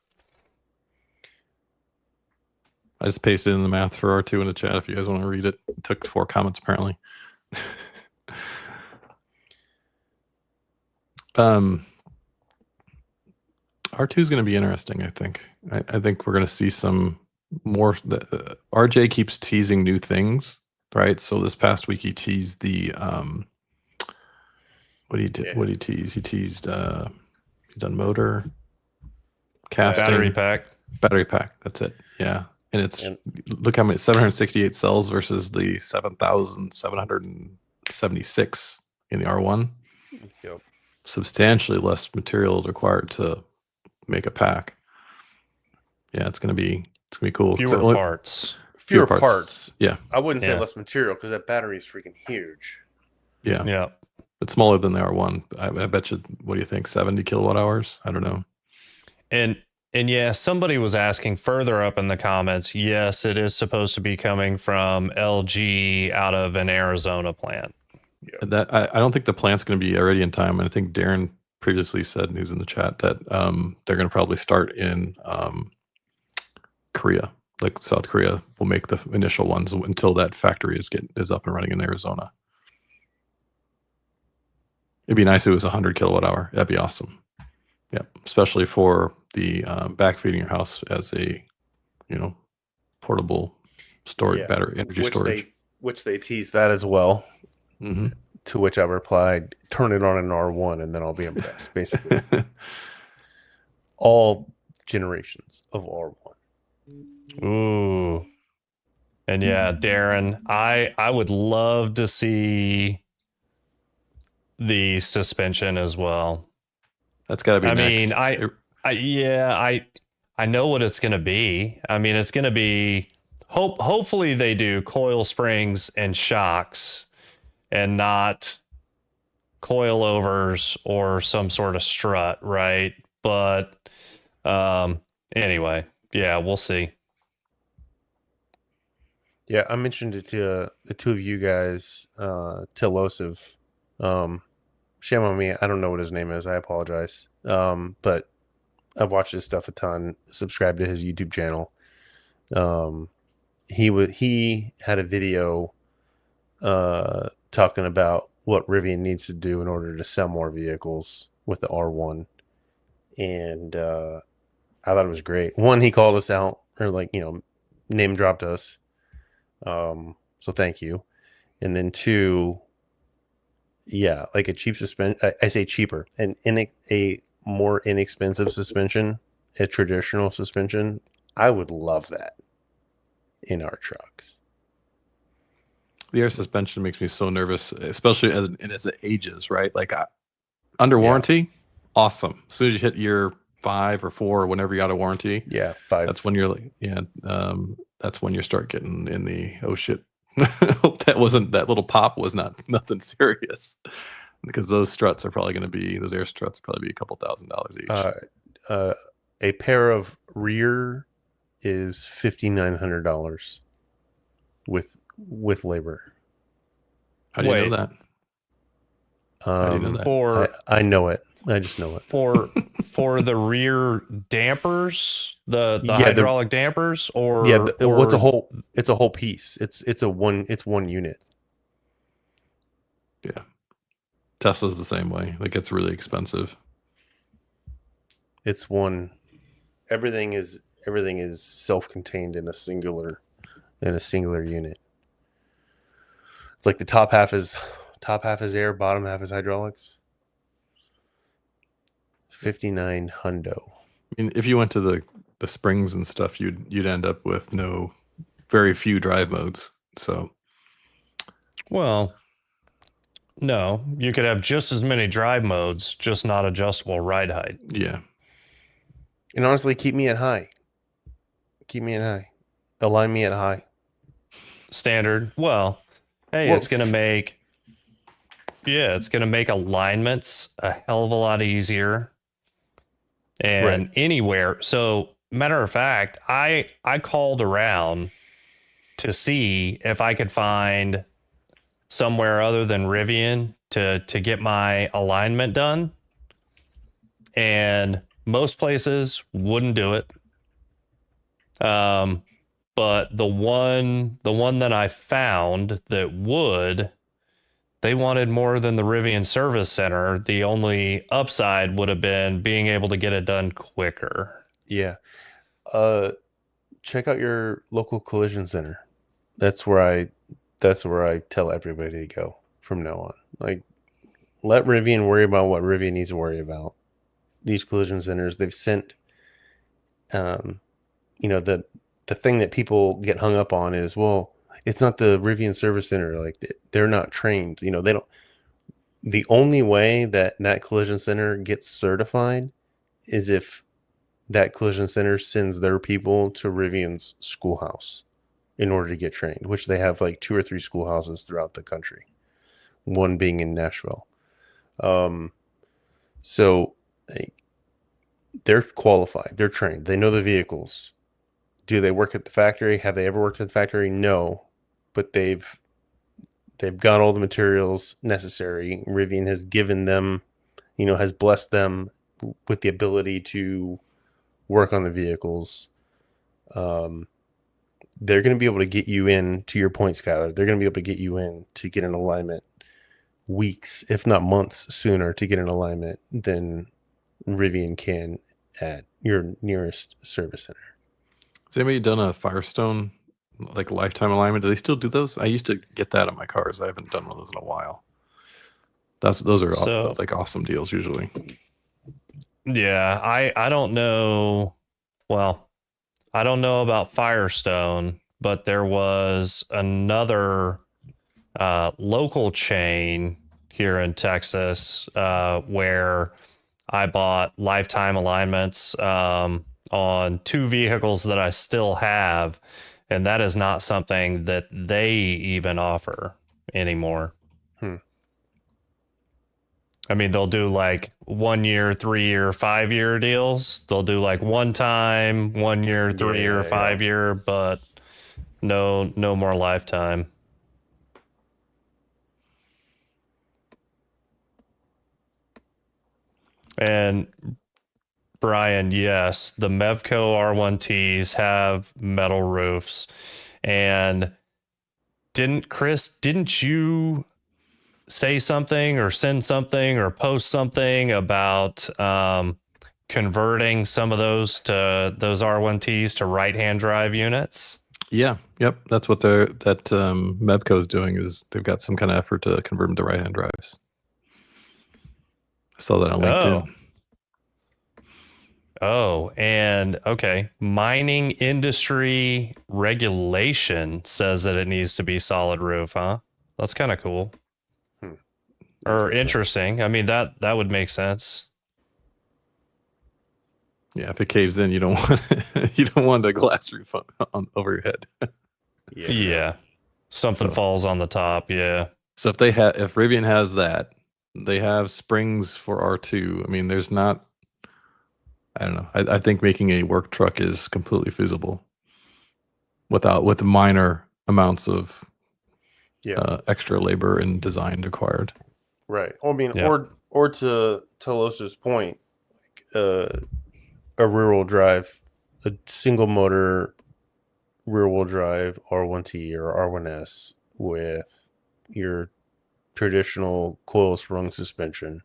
I just pasted in the math for R2 in the chat if you guys want to read it. It took 4 comments apparently. R2 is going to be interesting, I think. I think we're going to see some more. RJ keeps teasing new things, right? So this past week he teased the what did he tease? He teased he's done motor, casting, battery pack. That's it. Yeah, and look how many, 768 cells versus the 7,776 in the R1. Yep. Substantially less material required to make a pack. Yeah, it's gonna be cool. Fewer parts. Fewer parts. Yeah. I wouldn't say less material because that battery is freaking huge. Yeah. Yeah. It's smaller than the R1. I bet you, what do you think, 70 kilowatt hours? I don't know. And yeah, somebody was asking further up in the comments, yes, it is supposed to be coming from LG out of an Arizona plant. Yeah. That I don't think the plant's going to be ready in time. And I think Darren previously said, news in the chat, that they're going to probably start in Korea. Like South Korea will make the initial ones until that factory is up and running in Arizona. It'd be nice if it was 100 kilowatt hour. That'd be awesome. Yeah, especially for the backfeeding your house as a, portable storage battery energy storage. Which they tease that as well. Mm-hmm. To which I replied, "Turn it on an R1, and then I'll be impressed." Basically, all generations of R1. Ooh. And yeah, Darren, I would love to see the suspension as well. That's got to be I next. mean, I know what it's going to be. I mean, it's going to be hopefully they do coil springs and shocks and not coilovers or some sort of strut, right? But anyway, yeah, we'll see. Yeah, I mentioned it to the two of you guys, Tilosive. Shame on me. I don't know what his name is. I apologize. But I've watched his stuff a ton. Subscribe to his YouTube channel. He had a video talking about what Rivian needs to do in order to sell more vehicles with the R1, and I thought it was great. One, he called us out, or name dropped us. So thank you. And then two, yeah, like a cheap suspension. I say cheaper, and in a more inexpensive suspension, a traditional suspension. I would love that in our trucks. The air suspension makes me so nervous, especially as it ages, right? Like under warranty, awesome. As soon as you hit year 5 or 4 or whenever you're out of warranty, 5. that's when you're like, that's when you start getting in the, oh shit, that little pop was nothing serious, because those struts are probably going to be, those air struts will probably be a couple $1,000s each. A pair of rear is $5,900 with labor. How do you know that? How do you know that? I know it. I just know it. For the rear dampers, the hydraulic dampers, or it's a whole piece. It's one unit. Yeah. Tesla's the same way. Like, it's really expensive. It's one. Everything is self-contained in a singular unit. It's like the top half is air, bottom half is hydraulics. 59 hundo. I mean, if you went to the springs and stuff, you'd end up with very few drive modes. So, well, no, you could have just as many drive modes, just not adjustable ride height. Yeah. And honestly, keep me at high. Align me at high. Standard. Well, hey, it's going to make alignments a hell of a lot easier. And anywhere. So, matter of fact, I called around to see if I could find somewhere other than Rivian to get my alignment done. And most places wouldn't do it. But the one that I found that would, they wanted more than the Rivian Service Center. The only upside would have been being able to get it done quicker. Yeah. Check out your local collision center. That's where I tell everybody to go from now on. Like, let Rivian worry about what Rivian needs to worry about. These collision centers, they've sent, the thing that people get hung up on is, well, it's not the Rivian Service Center. Like, they're not trained. They don't. The only way that collision center gets certified is if that collision center sends their people to Rivian's schoolhouse in order to get trained, which they have like 2 or 3 schoolhouses throughout the country, one being in Nashville. So they're qualified. They're trained. They know the vehicles. Do they work at the factory? Have they ever worked at the factory? No. But they've got all the materials necessary. Rivian has given them, has blessed them with the ability to work on the vehicles. They're going to be able to get you in, to your point, Skylar. They're going to be able to get you in to get an alignment weeks, if not months sooner, to get an alignment than Rivian can. at your nearest service center. Has anybody done a Firestone like lifetime alignment? Do they still do those? I used to get that on my cars. I haven't done one of those in a while. Those are like awesome deals usually. Yeah, I don't know. Well, I don't know about Firestone, but there was another local chain here in Texas where I bought lifetime alignments on 2 vehicles that I still have, and that is not something that they even offer anymore. I mean, they'll do like 1 year, 3 year, 5 year deals. They'll do like 1 time, 1 year, 3 year, 5 year, but no more lifetime. And Brian, yes, the Mevco R1Ts have metal roofs. And didn't you say something or send something or post something about converting some of those R1Ts to right-hand drive units? Yeah, yep. That's what Mevco is doing. Is they've got some kind of effort to convert them to right-hand drives. I saw that on LinkedIn. Oh, and okay. Mining industry regulation says that it needs to be solid roof, huh? That's kind of cool. Or interesting. I mean, that would make sense. Yeah, if it caves in, you don't want a glass roof on over your head. Yeah. Something falls on the top, yeah. So if Rivian has that, they have springs for R2. I mean, there's not, I don't know. I think making a work truck is completely feasible with minor amounts of extra labor and design required. Right. I mean, or to Los's point, like, a rear-wheel drive, a single motor rear-wheel drive R1T or R1S with your traditional coil sprung suspension.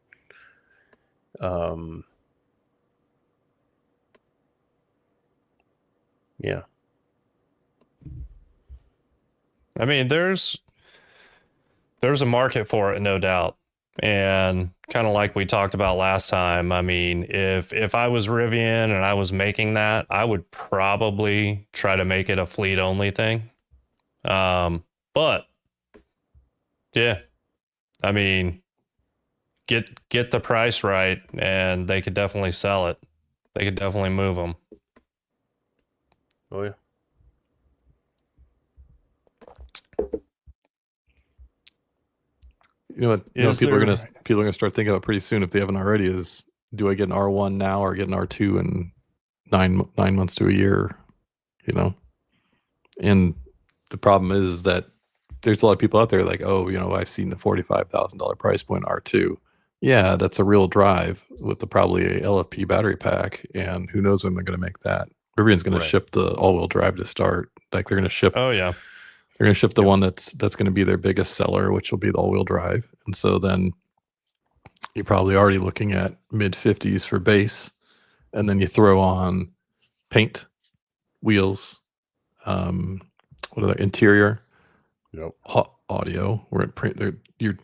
Yeah. I mean, there's a market for it, no doubt. And kind of like we talked about last time, I mean, if I was Rivian and I was making that, I would probably try to make it a fleet only thing. But yeah, I mean, get the price right and they could definitely sell it. They could definitely move them. Oh yeah. You know what? People are gonna start thinking about pretty soon if they haven't already. Is do I get an R1 now or get an R2 in 9 months to a year? You know, and the problem is that there's a lot of people out there like, oh, I've seen the $45,000 price point R2. Yeah, that's a real drive with probably a LFP battery pack, and who knows when they're going to make that. Rivian's going to ship the all-wheel drive to start. Like they're going to ship. Oh yeah. They're going to ship the one that's going to be their biggest seller, which will be the all-wheel drive. And so then you're probably already looking at mid-50s for base, and then you throw on paint, wheels, interior, audio. You're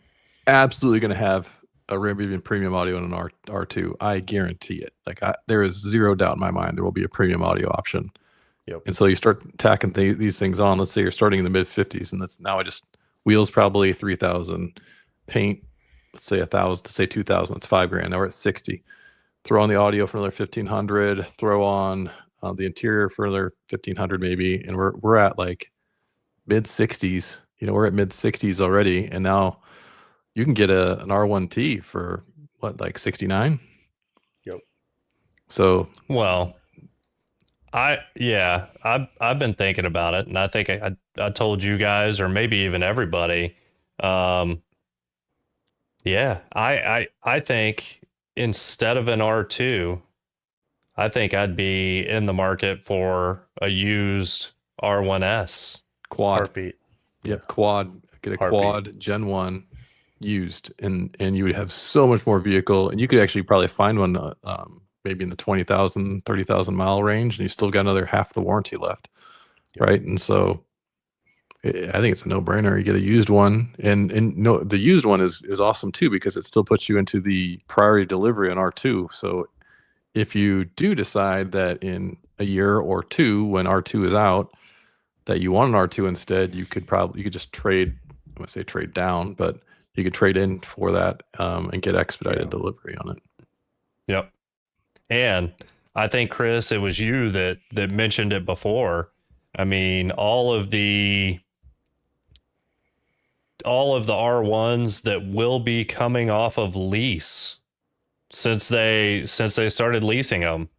absolutely going to have a Rivian premium audio and an R2. I guarantee it. Like there is zero doubt in my mind there will be a premium audio option. Yep. And so you start tacking these things on. Let's say you're starting in the mid 50s, and that's now wheels probably 3,000, paint, let's say 1,000 to say 2,000. That's $5,000. Now we're at 60. Throw on the audio for another 1,500. Throw on the interior for another 1,500 maybe, and we're at like mid 60s. We're at mid 60s already, and now you can get an R1T for what, like 69. Yep. So I've been thinking about it, and I think I told you guys, or maybe even everybody. I think instead of an R2, I think I'd be in the market for a used R1S quad. Heartbeat. Yep, quad. Get a Heartbeat. Quad Gen 1 used, and you would have so much more vehicle, and you could actually probably find one maybe in the 20,000, 30,000 mile range, and you still got another half the warranty left. Yep. Right. And so I think it's a no-brainer. You get a used one, and no, the used one is awesome too, because it still puts you into the priority delivery on R2. So if you do decide that in a year or two, when R2 is out, that you want an R2 instead, you could just trade. I'm gonna say trade down, but you could trade in for that and get expedited delivery on it. Yep. And I think, Chris, it was you that mentioned it before. I mean, all of the R1s that will be coming off of lease since they started leasing them.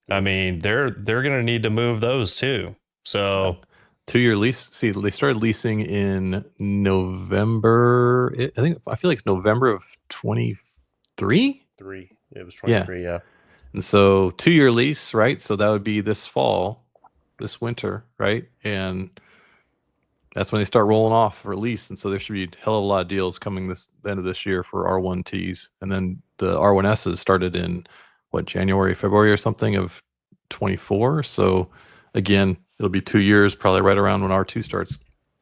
I mean, they're going to need to move those too. So 2-year lease. See, they started leasing in November. I feel like it's November of 23. It was 23. Yeah. And so 2-year lease, right? So that would be this fall, this winter, right? And that's when they start rolling off for lease. And so there should be a hell of a lot of deals coming the end of this year for R1Ts. And then the R1Ss started in January, February or something of 24. So again, it'll be 2 years, probably right around when R2 starts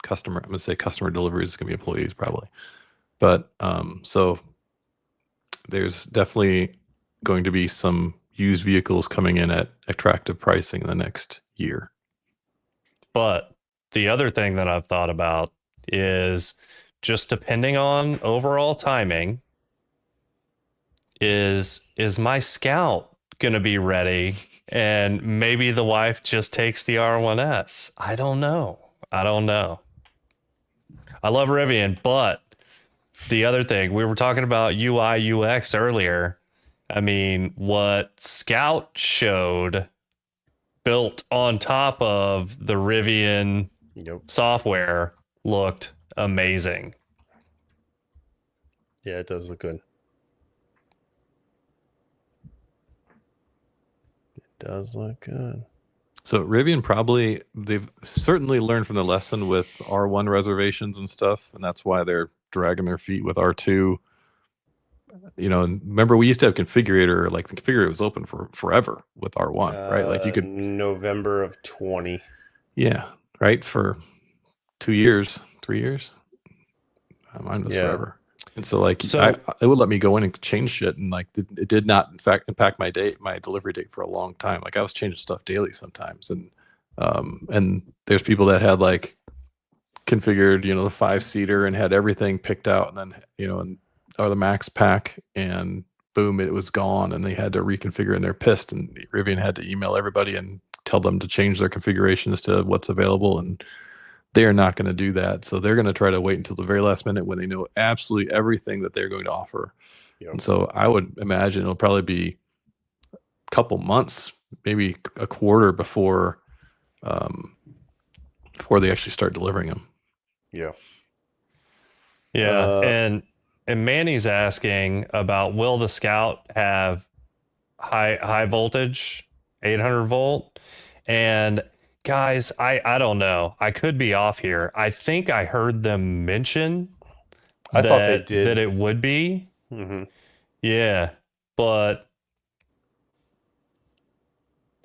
I'm going to say customer deliveries. It's going to be employees probably. But so there's definitely going to be some used vehicles coming in at attractive pricing in the next year. But the other thing that I've thought about is, just depending on overall timing, is my Scout going to be ready? And maybe the wife just takes the R1S. I don't know. I love Rivian, but the other thing, we were talking about UI UX earlier. I mean, what Scout showed built on top of the Rivian software looked amazing. Yeah, it does look good. It does look good. So Rivian they've certainly learned from the lesson with R1 reservations and stuff, and that's why they're dragging their feet with R2. You know, and remember we used to have configurator, like the configurator was open for forever with R1, right? Like you could November of 20. Yeah, right, for 2 years, 3 years. Mine was forever. And so like it would let me go in and change shit, and like it did not in fact impact my delivery date for a long time. Like I was changing stuff daily sometimes, and there's people that had like configured, the 5-seater and had everything picked out, and then or the max pack, and boom, it was gone, and they had to reconfigure, and they're pissed, and Rivian had to email everybody and tell them to change their configurations to what's available, and they're not going to do that. So they're going to try to wait until the very last minute when they know absolutely everything that they're going to offer. Yep. And so I would imagine it'll probably be a couple months, maybe a quarter before they actually start delivering them. Yeah. Yeah. And Manny's asking about, will the Scout have high voltage, 800 volt? And guys, I don't know. I could be off here. I think I heard them mention I thought they did that it would be. Mm-hmm. Yeah, but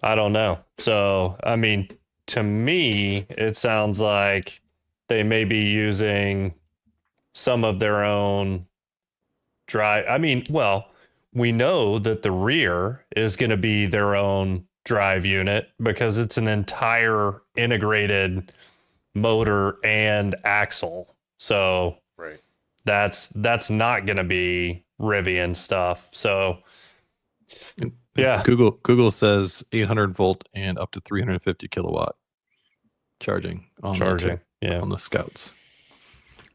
I don't know. So, I mean, to me, it sounds like they may be using some of their own drive. I mean, well, we know that the rear is going to be their own drive unit because it's an entire integrated motor and axle. So right, that's not going to be Rivian stuff. So yeah, Google says 800 volt and up to 350 kilowatt charging on the Scouts.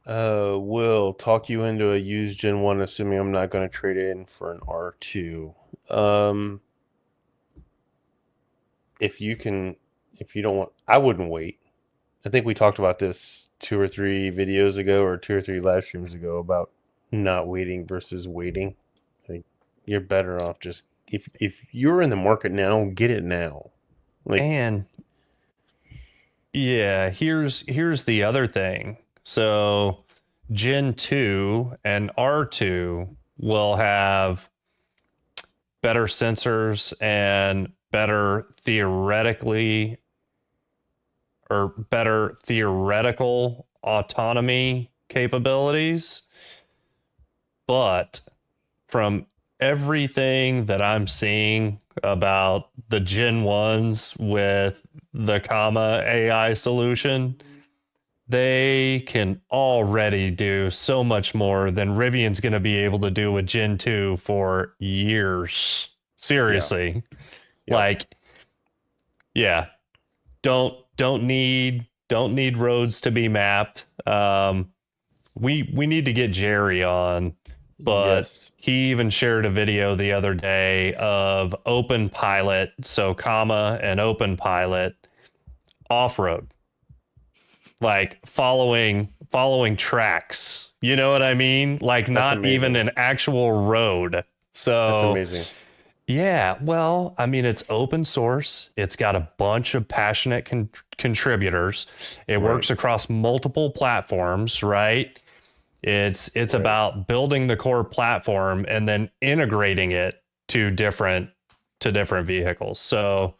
Will talk you into a used Gen 1, assuming I'm not going to trade it in for an R2. If you don't want, I wouldn't wait. I think we talked about this 2 or 3 videos ago or 2 or 3 live streams ago about not waiting versus waiting. I think you're better off just, if you're in the market now, get it now. And yeah, here's the other thing. So Gen 2 and R2 will have better sensors and better theoretical autonomy capabilities. But from everything that I'm seeing about the Gen 1s with the comma AI solution, they can already do so much more than Rivian's going to be able to do with Gen 2 for years. Seriously. Yeah. Like, yeah, don't need roads to be mapped. We need to get Jerry on, but Yes. he even shared a video the other day of open pilot, so comma and open pilot off-road, like following tracks. You know what I mean? Like not even amazing. an actual road. So That's amazing. yeah, well, I mean, it's open source. It's got a bunch of passionate contributors. It works across multiple platforms, right? It's about building the core platform and then integrating it to different vehicles. So,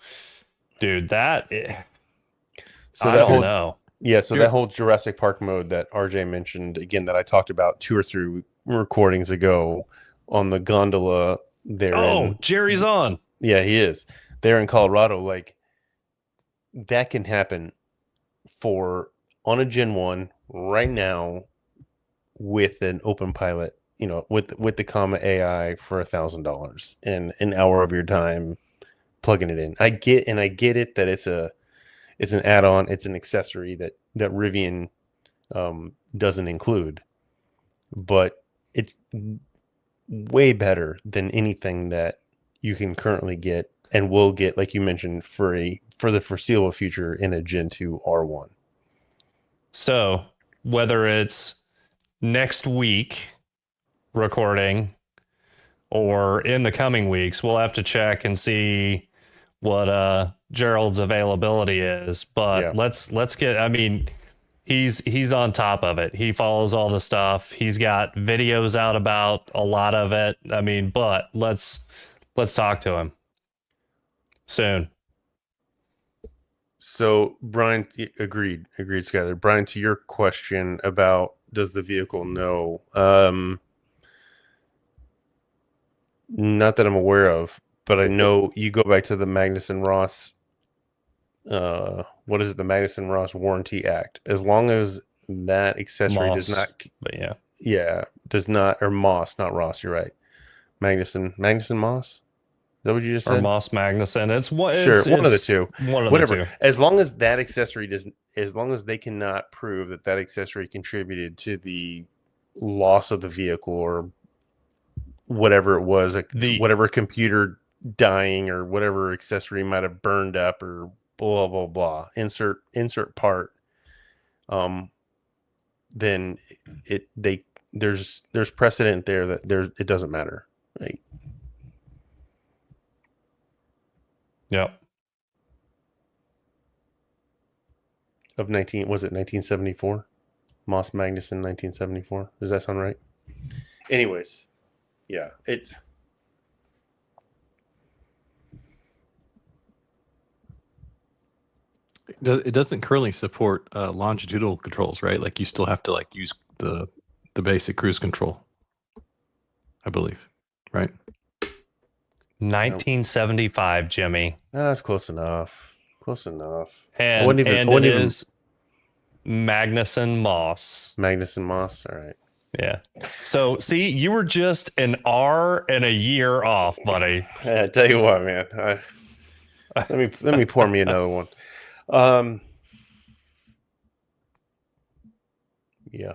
dude, I don't know. Yeah, so that whole Jurassic Park mode that RJ mentioned again, that I talked about 2 or 3 recordings ago on the gondola there. Oh, Jerry's on. Yeah, he is there in Colorado. Like, that can happen on a Gen 1 right now with an open pilot, with the comma AI for $1,000 and an hour of your time plugging it in. I get it that it's an add-on, it's an accessory that Rivian doesn't include, but it's way better than anything that you can currently get and will get, like you mentioned, for the foreseeable future in a Gen 2 R1. So whether it's next week recording or in the coming weeks, we'll have to check and see what Gerald's availability is. But let's get, I mean, he's on top of it. He follows all the stuff. He's got videos out about a lot of it. I mean, but let's talk to him soon. So Brian, agreed, Skyler. Brian, to your question about does the vehicle know? Not that I'm aware of, but I know you go back to the Magnuson-Ross. What is it? The Magnuson-Ross Warranty Act. As long as that accessory does not, does not, or Moss, not Ross. You're right. Magnuson Moss. Is that what you just said? Or Moss Magnuson. It's one of the two. Whatever. The two. As long as that accessory as long as they cannot prove that accessory contributed to the loss of the vehicle or whatever it was, whatever computer dying or whatever accessory might have burned up or blah blah blah. Insert part. Then there's precedent there that it doesn't matter. Like, yep. Was it 1974? Moss Magnuson 1974. Does that sound right? Anyways, yeah, it doesn't currently support longitudinal controls, right? Like you still have to use the basic cruise control, I believe, right? 1975, Jimmy. That's close enough. And it is Magnuson Moss. All right. Yeah. So see, you were just an R and a year off, buddy. I tell you what, man. Let me pour me another one. Yeah.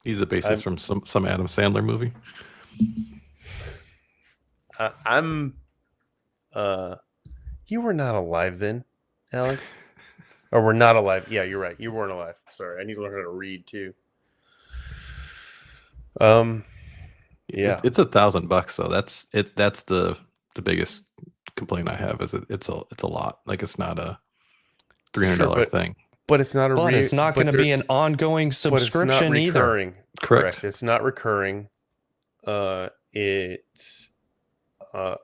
He's the bassist from some Adam Sandler movie. You were not alive then, Alex. Or we're not alive. Yeah, you're right. You weren't alive. Sorry, I need to learn how to read too. Yeah, it's $1,000 though. That's it. That's the biggest complaint I have is it's a lot. Like it's not a $300 thing. But it's not it's not going to be an ongoing subscription either. Correct. It's not recurring. It's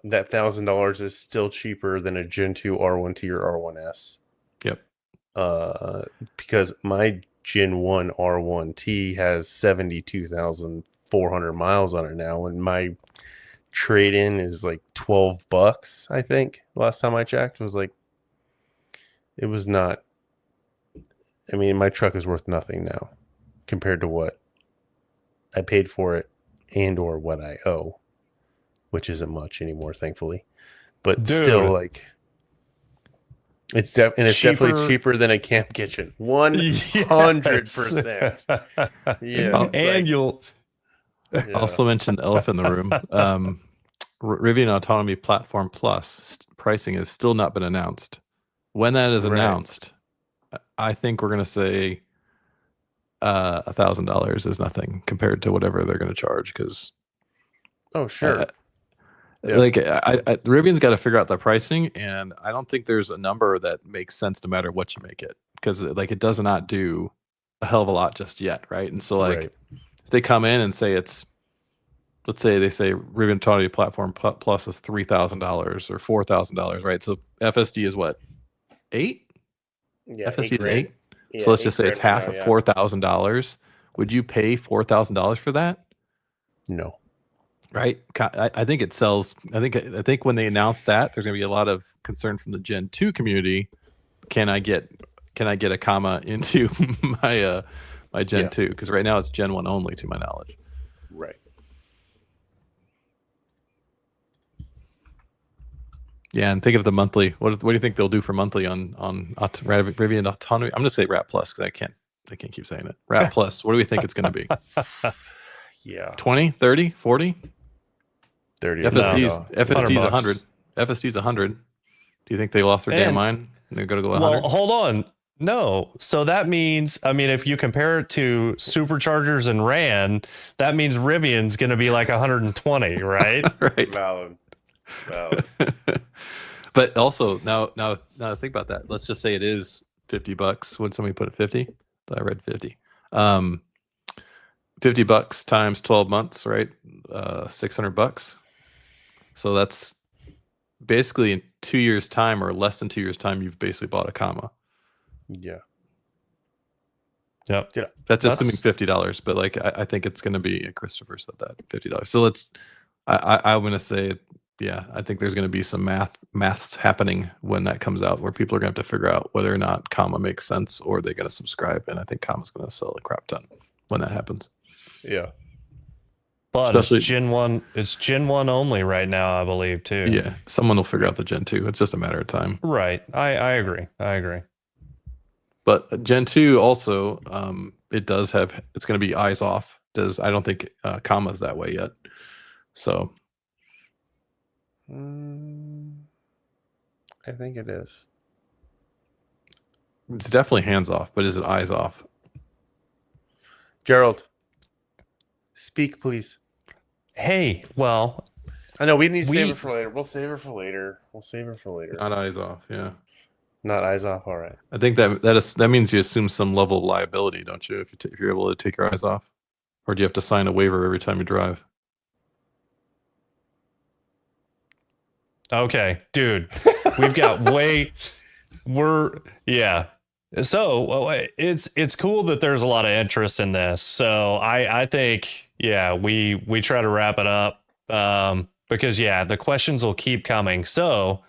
that $1,000 is still cheaper than a Gen 2 R1T or R1S. Yep. Because my Gen 1 R1T has 72,400 miles on it now, and my trade-in is like $12, I think. Last time I checked, it was not. I mean, my truck is worth nothing now compared to what I paid for it and or what I owe, which isn't much anymore, thankfully. But still, like, it's definitely cheaper than a camp kitchen. 100%. Yeah. And you'll also mention the elephant in the room. Rivian Autonomy Platform Plus pricing has still not been announced. When that is announced, I think we're going to say $1,000 is nothing compared to whatever they're going to charge. Because like Rivian's got to figure out the pricing, and I don't think there's a number that makes sense no matter what you make it, because like it does not do a hell of a lot just yet, right? And so like if they come in and say it's, let's say they say Rivian Autonomy Platform Plus is $3,000 or $4,000, right? So FSD is what, 8? Yeah, FSD is 8. Yeah, so let's just say it's half of $4,000. Would you pay $4,000 for that? No. Right. I think it sells. I think when they announced that, there's going to be a lot of concern from the Gen 2 community. Can I get a comma into my my Gen 2? Because right now it's Gen 1 only, to my knowledge. Right. Yeah, and think of the monthly. What do you think they'll do for monthly on Rivian Autonomy? I'm going to say Rat Plus because I can't keep saying it. Rat Plus. What do we think it's going to be? Yeah. 20, 30, 40? 30. FSD's 100. FSD's 100. Do you think they lost their damn mind and they're going to go 100? Well, hold on. No. So that means, I mean, if you compare it to superchargers and RAN, that means Rivian's going to be like 120, right? Right. Valid. But also now think about that. Let's just say it is $50. Would somebody put it 50? I read 50. $50 times 12 months, right? $600. So that's basically in 2 years' time or less than 2 years' time, you've basically bought a comma. Yeah. Yep. Yeah. That's assuming $50, but like I think it's going to be, Christopher said that, $50. So I'm going to say, yeah, I think there's going to be some maths happening when that comes out, where people are going to have to figure out whether or not comma makes sense, or they're going to subscribe. And I think comma's going to sell a crap ton when that happens. Yeah. But it's Gen 1 only right now, I believe, too. Yeah. Someone will figure out the Gen 2. It's just a matter of time. Right. I agree. But Gen 2 also, it's going to be eyes off. I don't think comma's that way yet. So I think it is. It's definitely hands off, but is it eyes off? Gerald, speak, please. Hey, well, I know we need to save it for later. We'll save it for later. Not eyes off, yeah. Not eyes off. All right. I think that means you assume some level of liability, don't you? If you're able to take your eyes off, or do you have to sign a waiver every time you drive? Okay, dude, we've got So it's cool that there's a lot of interest in this. So I think, we try to wrap it up because the questions will keep coming. So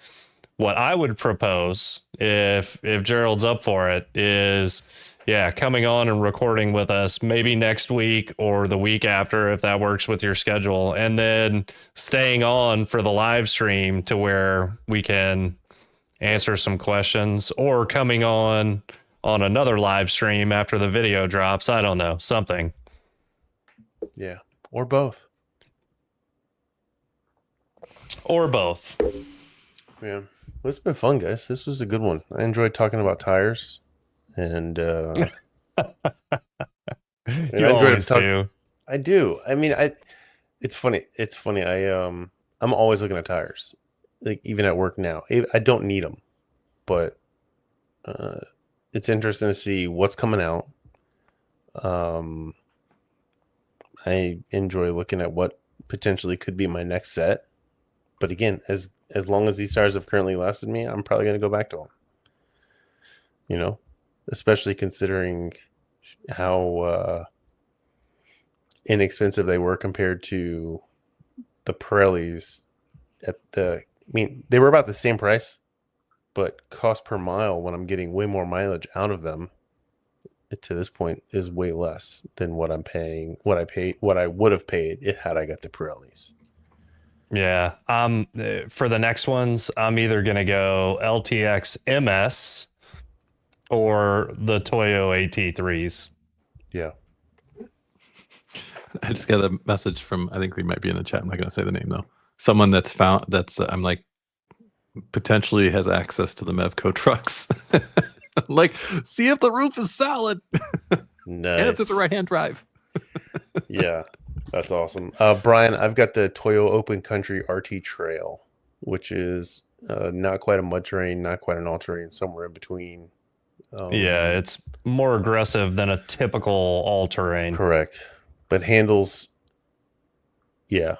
what I would propose, if Gerald's up for it, is coming on and recording with us maybe next week or the week after, if that works with your schedule, and then staying on for the live stream to where we can answer some questions, or coming on another live stream after the video drops. I don't know, something. Yeah. Or both. Yeah. Well, it's been fun, guys. This was a good one. I enjoyed talking about tires, and you always do. I do. I mean, it's funny. I'm always looking at tires, like even at work now. I don't need them, but it's interesting to see what's coming out. I enjoy looking at what potentially could be my next set, But again, as long as these tires have currently lasted me, I'm probably going to go back to them. You know, especially considering how inexpensive they were compared to the Pirellis. I mean, they were about the same price, but cost per mile when I'm getting way more mileage out of them to this point is way less than what I'm paying, what I would have paid had I got the Pirellis. Yeah. For the next ones, I'm either going to go LTX MS or the Toyo AT3s. Yeah. I just got a message from, I think we might be in the chat. I'm not going to say the name though. Someone I'm like, potentially has access to the Mevco trucks. I'm like, see if the roof is solid. Nice. And if there's a right-hand drive. Yeah, that's awesome. Brian, I've got the Toyo Open Country RT Trail, which is not quite a mud terrain, not quite an all-terrain, somewhere in between. Yeah, it's more aggressive than a typical all-terrain. Correct. But handles, yeah,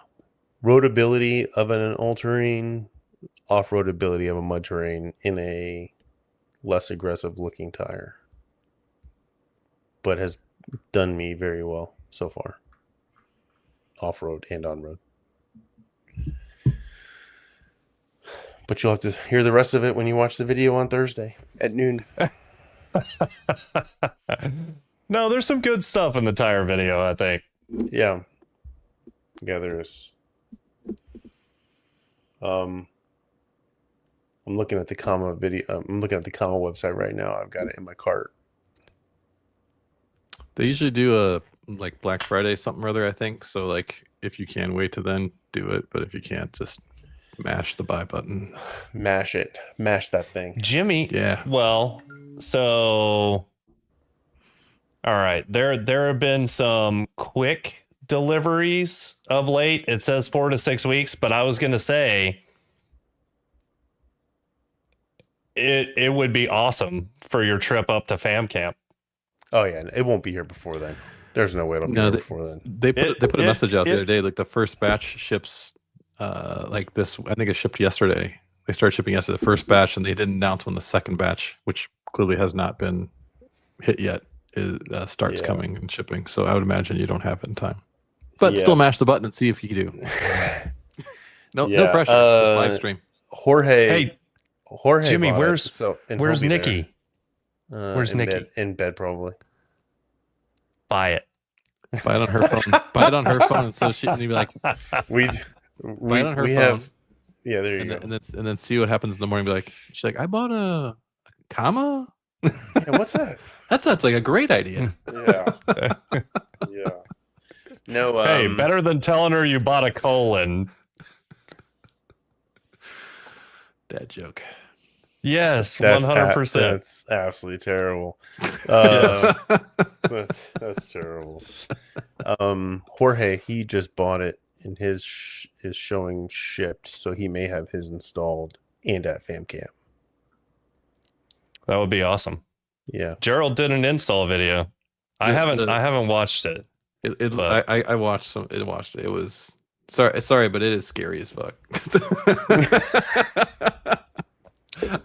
roadability of an all-terrain, off-roadability of a mud terrain in a less aggressive looking tire, but has done me very well so far, off-road and on-road. But you'll have to hear the rest of it when you watch the video on Thursday at noon. No, there's some good stuff in the tire video, I think. Yeah, there is. I'm looking at the Comma video. I'm looking at the Comma website right now. I've got it in my cart. They usually do a like Black Friday something or other, I think. So like if you can wait to then do it, but if you can't, just mash the buy button. Mash it. Mash that thing. Jimmy. Yeah. Well, so all right. There have been some quick deliveries of late. It says 4 to 6 weeks, but I was gonna say it would be awesome for your trip up to Fam Camp. Oh yeah, it won't be here before then. There's no way it'll be here before then. They put a message out the other day, like the first batch ships like this. I think it shipped yesterday. They started shipping yesterday, the first batch, and they didn't announce when the second batch, which clearly has not been hit yet, starts coming and shipping. So I would imagine you don't have it in time. But still mash the button and see if you do. No pressure. Just live stream. Jorge, Jimmy, where's Nikki? Where's Nikki? In bed, probably. Buy it. Buy it on her phone. Buy it on her phone, and so she'd be like, buy it on her phone. Yeah, there you go. And then see what happens in the morning. Be like, she's like, I bought a comma. Yeah, what's that? That sounds like a great idea. Yeah. Yeah. No. Hey, better than telling her you bought a colon. Dad joke. Yes, 100%. That's absolutely terrible. That's terrible. Jorge, he just bought it, and his is showing shipped, so he may have his installed and at Fam Camp. That would be awesome. Yeah, Gerald did an install video. I haven't watched it. I watched some. It watched it. It was sorry, but it is scary as fuck.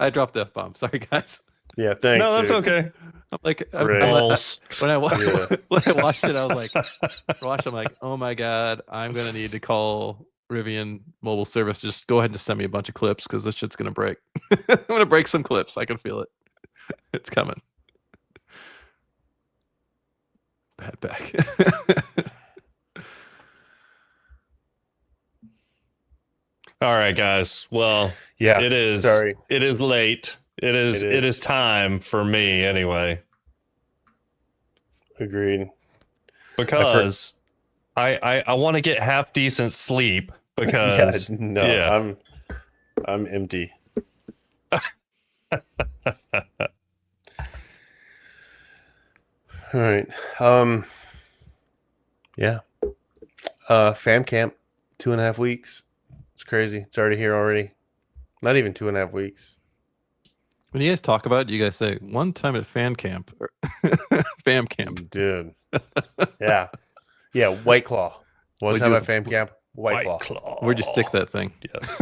I dropped the F-bomb. Sorry, guys. Yeah, thanks. No, that's okay. I'm like, when I watched it, I was like, I'm like, oh my god, I'm gonna need to call Rivian mobile service. Just go ahead and just send me a bunch of clips because this shit's gonna break. I'm gonna break some clips. I can feel it. It's coming. Bad back. All right, guys. Well, yeah, it is. Sorry, it is late. It is time for me anyway. Agreed. Because I want to get half decent sleep because I'm empty. All right. Yeah. Fam Camp, 2.5 weeks. It's crazy. It's already here already. Not even 2.5 weeks. When you guys talk about it, you guys say one time at Fam Camp. Dude. Yeah. Yeah, White Claw. One time at Fam Camp, White Claw. Where'd you stick that thing? Yes.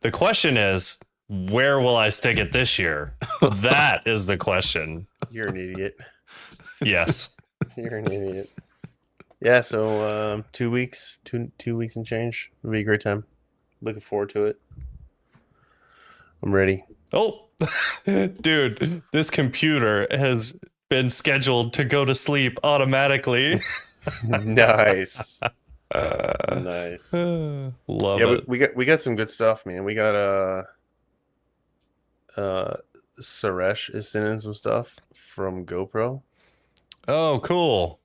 The question is, where will I stick it this year? That is the question. You're an idiot. Yes. You're an idiot. Yeah, so 2 weeks, two weeks and change. It'll be a great time. Looking forward to it. I'm ready. Oh, dude, this computer has been scheduled to go to sleep automatically. Nice. Nice. Love Yeah, it. we got some good stuff, man. We got Suresh is sending some stuff from GoPro. Oh, cool.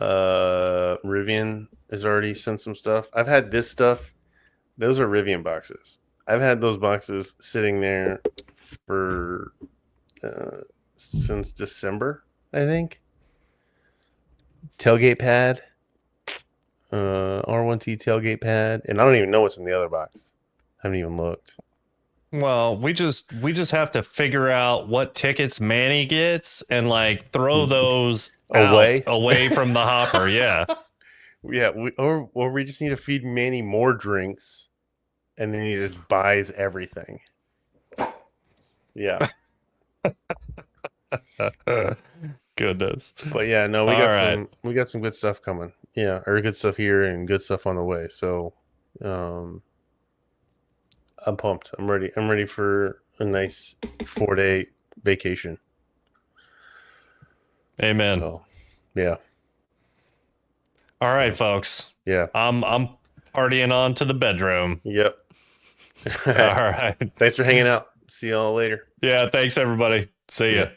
Rivian has already sent some stuff. I've had this stuff. Those are Rivian boxes. I've had those boxes sitting there for since December, I think. Tailgate pad, R1T tailgate pad, and I don't even know what's in the other box. I haven't even looked. Well, we just have to figure out what tickets Manny gets and like throw those away from the hopper. Yeah. Yeah, or we just need to feed Manny more drinks, and then he just buys everything. Yeah. Goodness. But yeah, no, we got some good stuff coming. Yeah, or good stuff here and good stuff on the way. So, I'm pumped. I'm ready. I'm ready for a nice 4-day vacation. Amen. So, yeah. All right, folks. Yeah. I'm partying on to the bedroom. Yep. All right. Thanks for hanging out. See y'all later. Yeah, thanks everybody. See ya. Yeah.